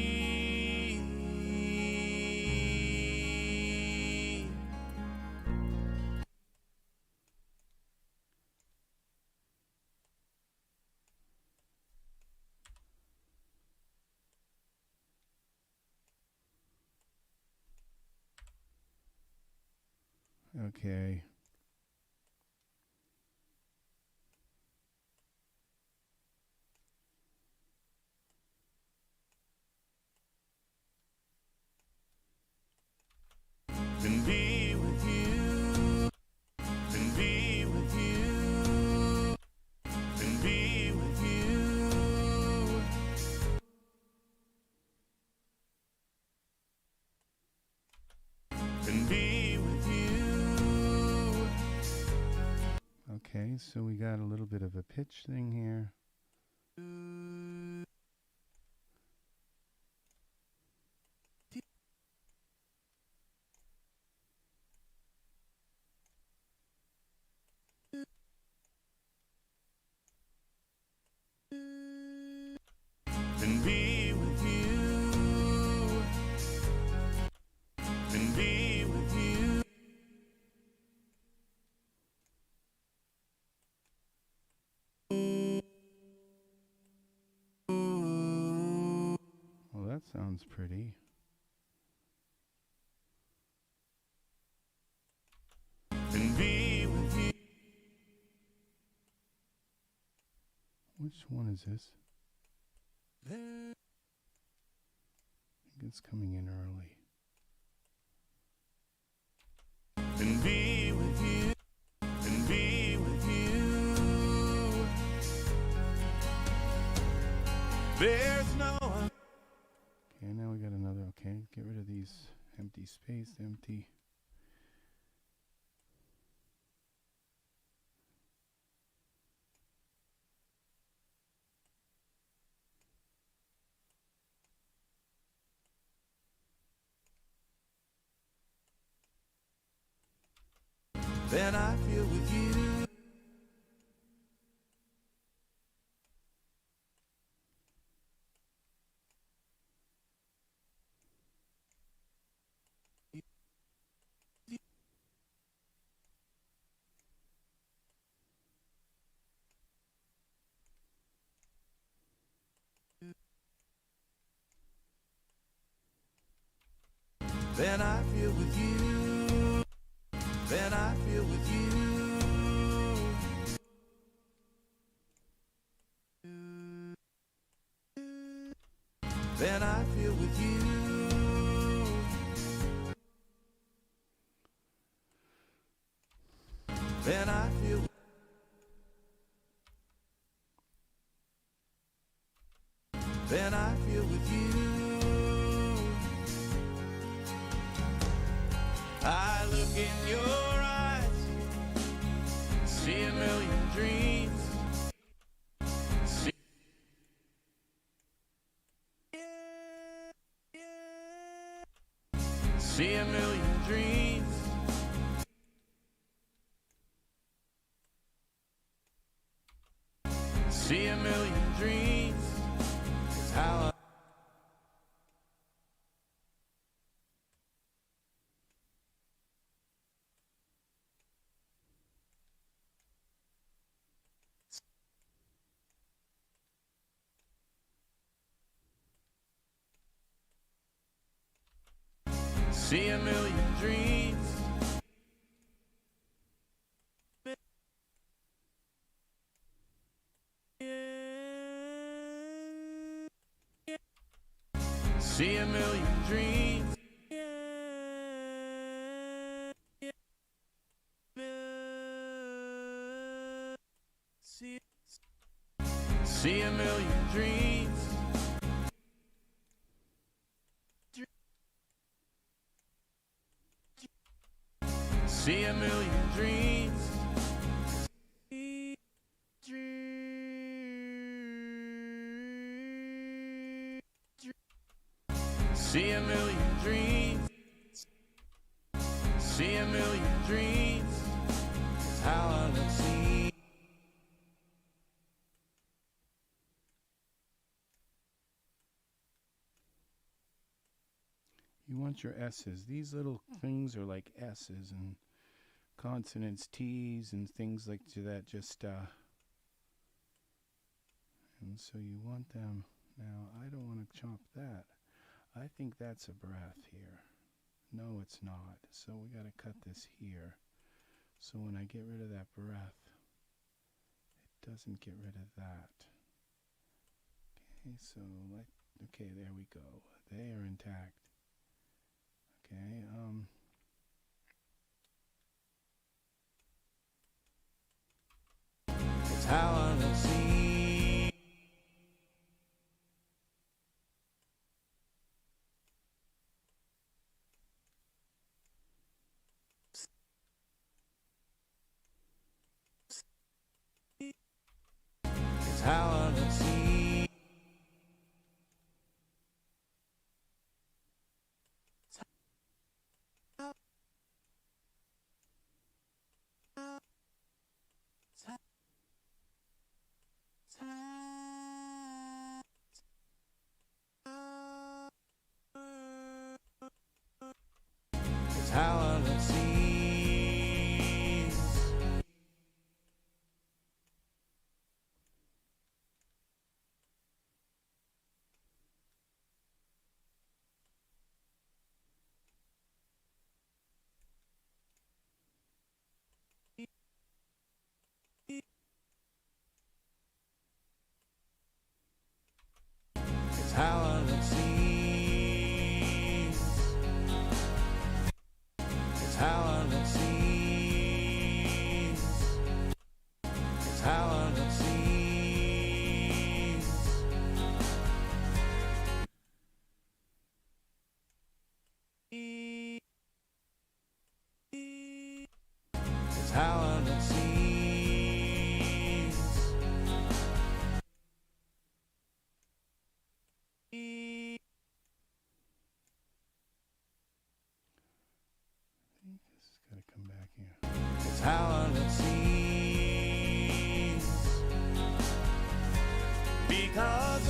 Okay. And be with you, and be with you, and be with you. And be with you. Okay, so we got a little bit of a pitch thing here. And be with you, and be with you. Well, that sounds pretty. And be with you. Which one is this? I think it's coming in early. And be with you, and be with you. There's no one. Okay, now we got another. Okay, get rid of these empty space, empty. Then I feel with you. Then I feel with you. Then I feel with you. Then I feel with you. Then I feel. Then I feel with you. I look in your eyes, see a million dreams. See a million dreams. see a million dreams. See a million dreams. See a million dreams. See a million dreams. See a million dreams. See a million dreams. That's how I look see. You want your S's. These little things are like S's and consonants, T's, and things like that. Just and so you want them. Now I don't want to chop that. I think that's a breath here. No, it's not. So we got to cut this here. So when I get rid of that breath, it doesn't get rid of that. Okay, so okay, there we go. They are intact. Okay, It's how I look see. It's how I look see. It's how I look see. It's how I look see. It's how I look see. It's how I look see. It's how I look see. I think this has got to come back here. It's how I look see. Because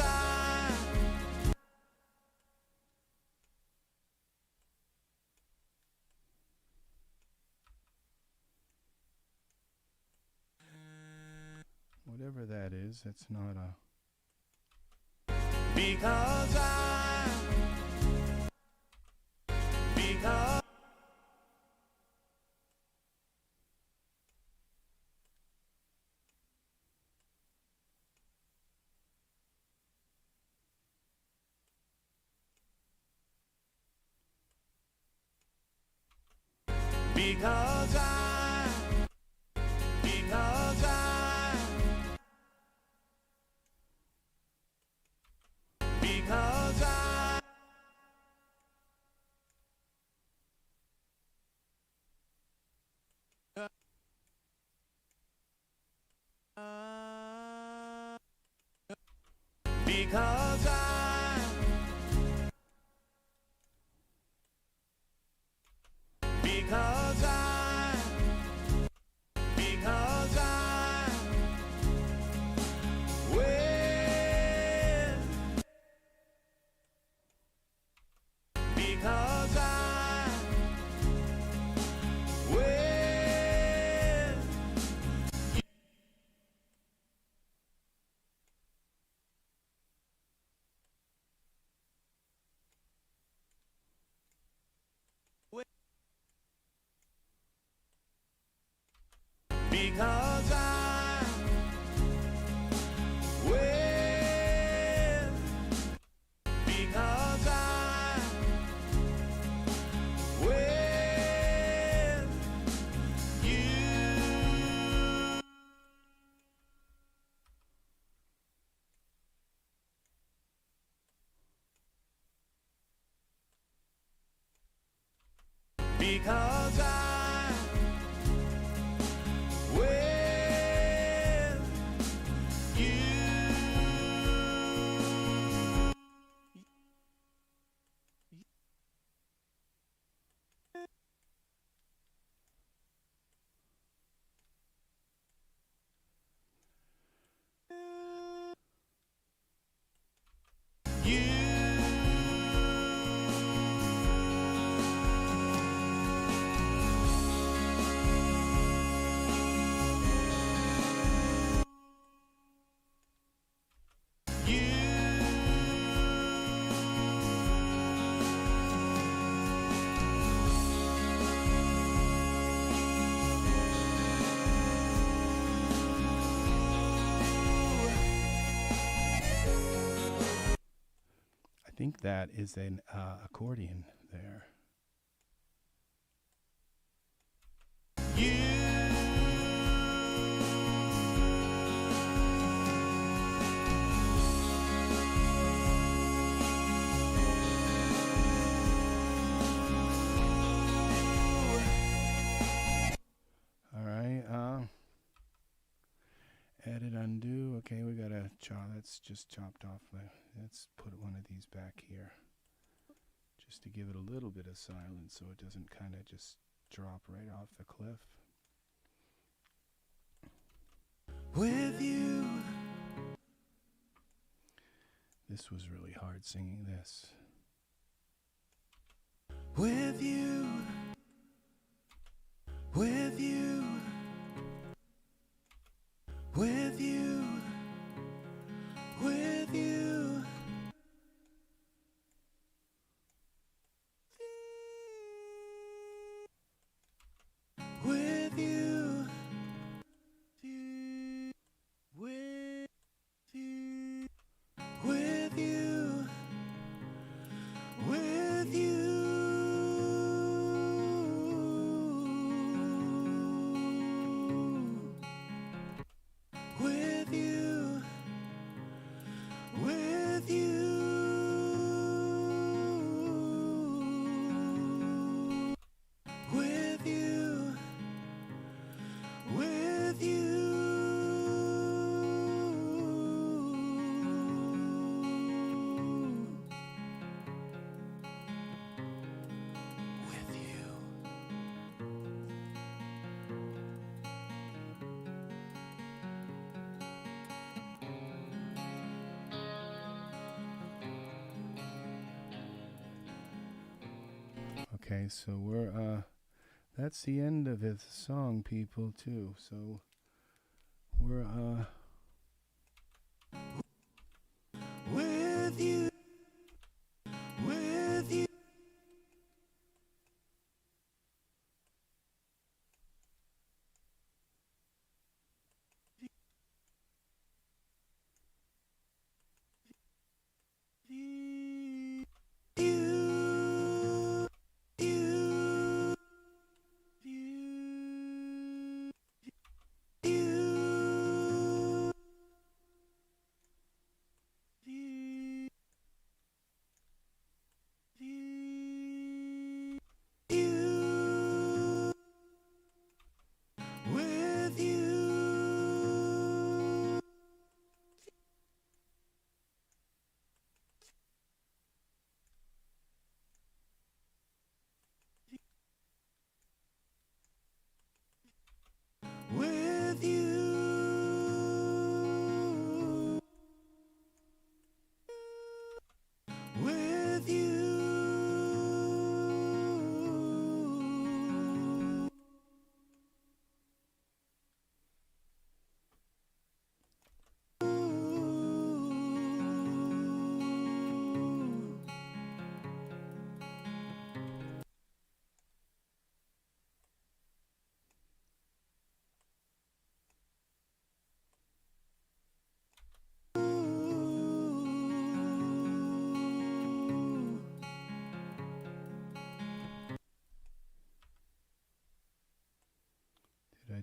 Whatever that is, that's not a... because because because because I'm with, because I'm with you. Because I'm with you. I think that is an accordion there. All right. Edit, undo. Okay, we gotta chop. That's just chopped off. Let's put one of these back here, just to give it a little bit of silence, so it doesn't kind of just drop right off the cliff. With you. This was really hard singing this. With you. With you. With you. With you. With you. With you. With you. With you. With you. With you. With you. With you. With you. Okay, so we're that's the end of the song, people, too. So we're With you. With you.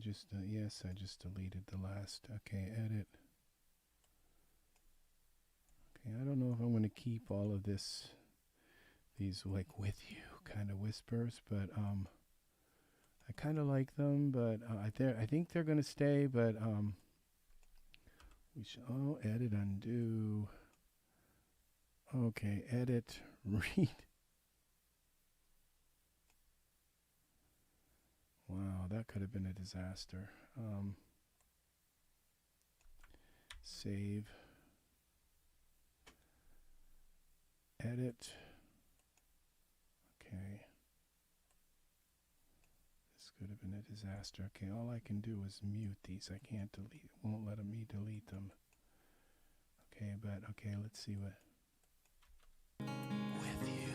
just, yes, I just deleted the last. Okay, edit. Okay, I don't know if I'm going to keep all of this, these like with you kind of whispers, but I kind of like them, but I think they're going to stay, but we should, oh, edit, undo. Okay, edit, read. Wow, that could have been a disaster. Save. Edit. Okay. This could have been a disaster. Okay, all I can do is mute these. I can't delete. It won't let me delete them. Okay, but okay, let's see what. With you.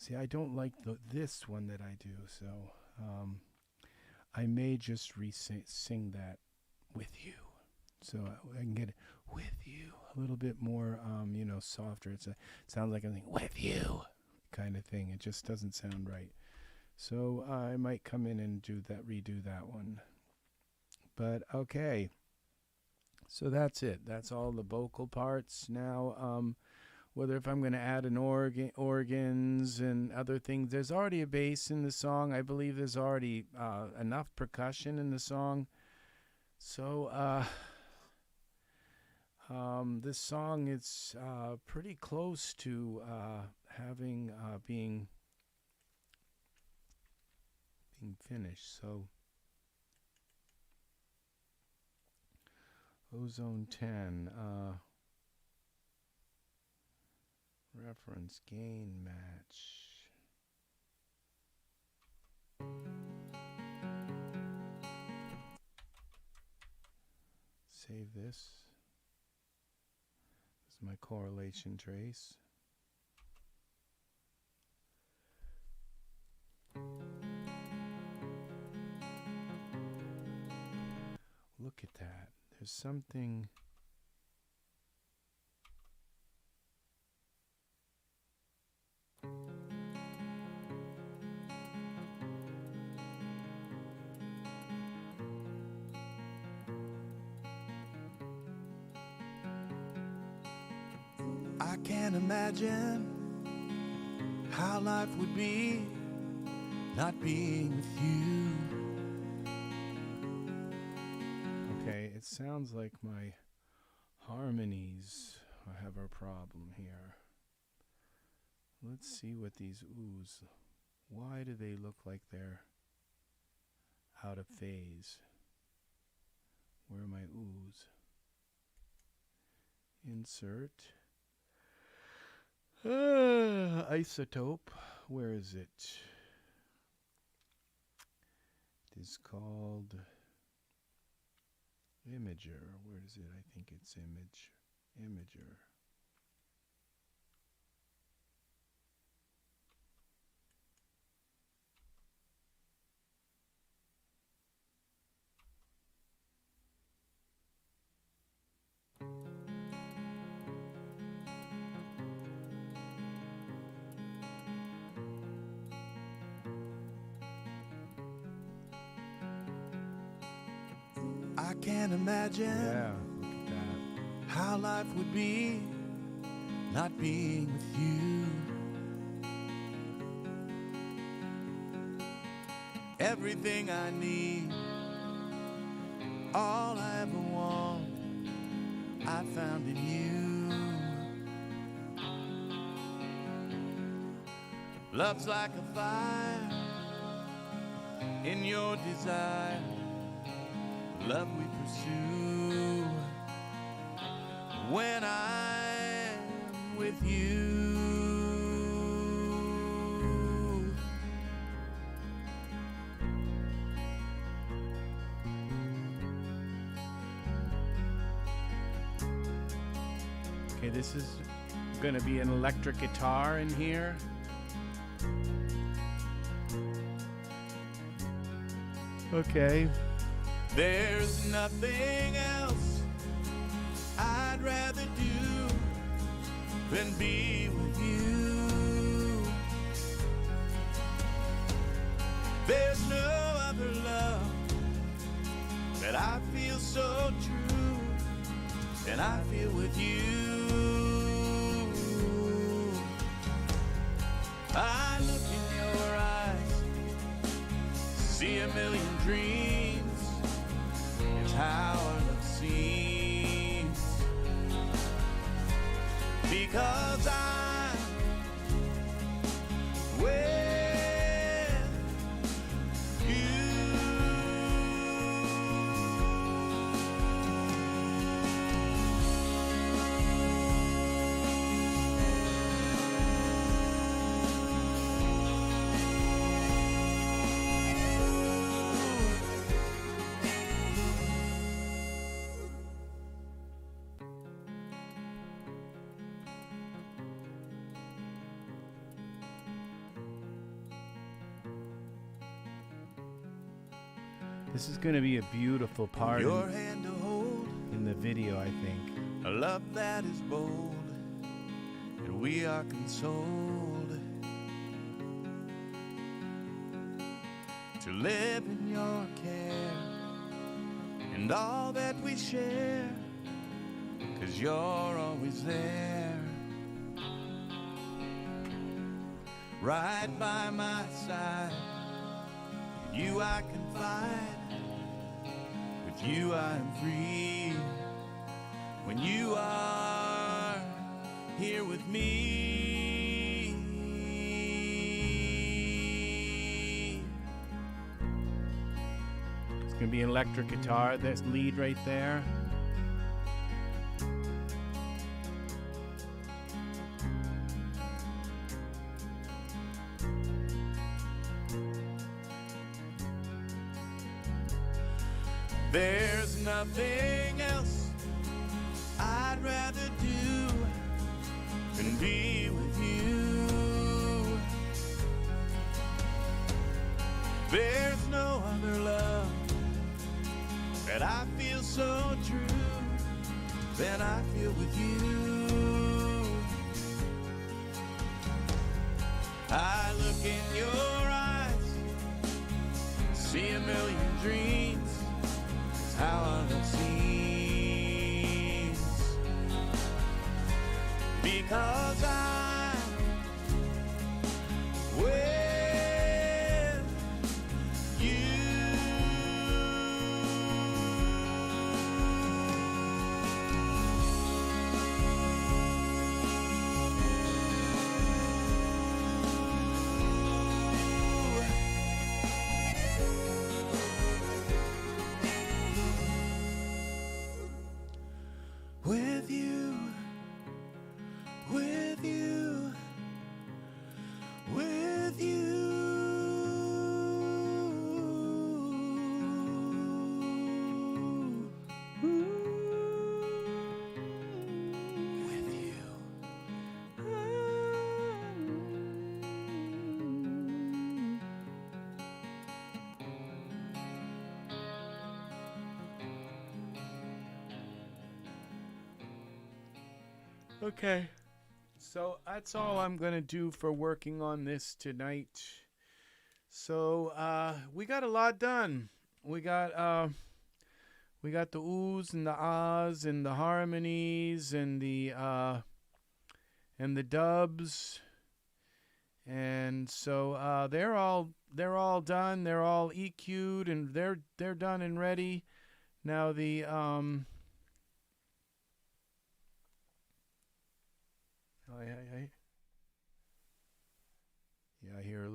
See, I don't like this one that I do, so I may just sing that with you, so I can get it with you a little bit more, you know, softer. It sounds like I'm saying with you kind of thing. It just doesn't sound right. So I might come in and redo that one. But okay, so that's it. That's all the vocal parts. Now, whether if I'm going to add an organs and other things. There's already a bass in the song. I believe there's already enough percussion in the song. So this song is pretty close to having being finished. So Ozone 10. Reference gain match. Save this. This is my correlation trace. Look at that. There's something. I can't imagine how life would be not being with you. Okay, it sounds like my harmonies have a problem here. Let's see what these oohs, why do they look like they're out of phase? Where are my oohs? Insert. iZotope. Where is it? It is called Imager. Where is it? I think it's Imager. I can't imagine Look at that. how life would be not being with you. Everything I need, all I ever want, I found in you. Love's like a fire in your desire, love we pursue when I'm with you. Okay, this is going to be an electric guitar in here. Okay. There's nothing else I'd rather do than be with you. There's no other love that I feel so true than I feel with you. I look in your eyes, see a million dreams. It's how our love seems. Because I'm with you. This is going to be a beautiful part Your hand to hold, in the video, I think. a love that is bold, and we are consoled to live in your care and all that we share, 'cause you're always there, right by my side. You I confide, with you I am free. When you are here with me, It's going to be an electric guitar. There's lead right there. there's nothing else I'd rather do than be with you. There's no other love that I feel so true than I feel with you. I look in your eyes, see a million dreams. It's how our love seems. Because I'm with you. With you, with you, with you. With you. Okay. So that's all I'm going to do for working on this tonight. So we got a lot done. We got the oohs and the ahs and the harmonies and the dubs. And so they're all done. They're all EQ'd and they're done and ready. Now the Yeah, I hear.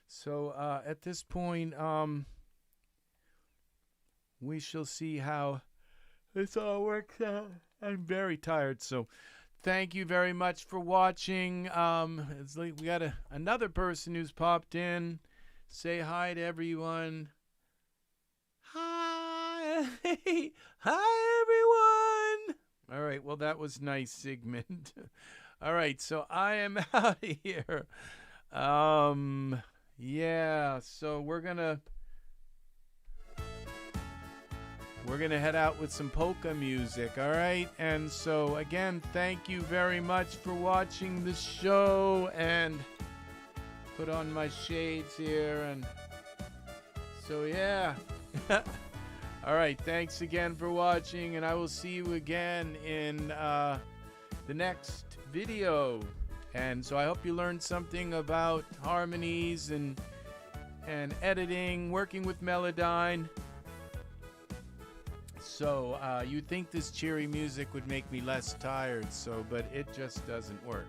So at this point, we shall see how this all works out. I'm very tired, so thank you very much for watching. It's like we got another person who's popped in. Say hi to everyone. Hi, hi everyone. All right, well that was nice, Sigmund. All right, so I am out of here. Yeah, so we're gonna we're going to head out with some polka music, all right? And so, again, thank you very much for watching the show, and put on my shades here, and so, yeah. All right, thanks again for watching, and I will see you again in the next video. And so I hope you learned something about harmonies and editing, working with Melodyne. So you'd think this cheery music would make me less tired, but it just doesn't work.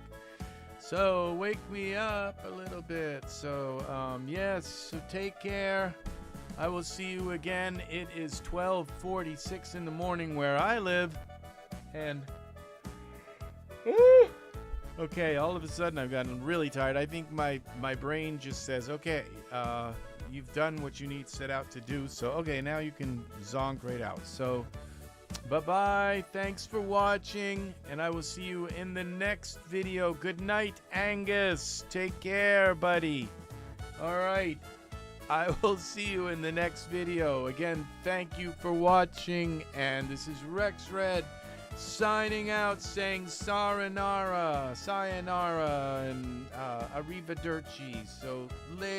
So wake me up a little bit. So yes, so take care. I will see you again. It is 12:46 in the morning where I live, and okay, all of a sudden I've gotten really tired. I think my brain just says, okay, you've done what you need set out to do, so okay, now you can zonk right out. So bye-bye, thanks for watching, and I will see you in the next video. Good night, Angus. Take care, buddy. All right, I will see you in the next video. Again, thank you for watching, and this is RexRed signing out, saying sayonara, and arrivederci. So later.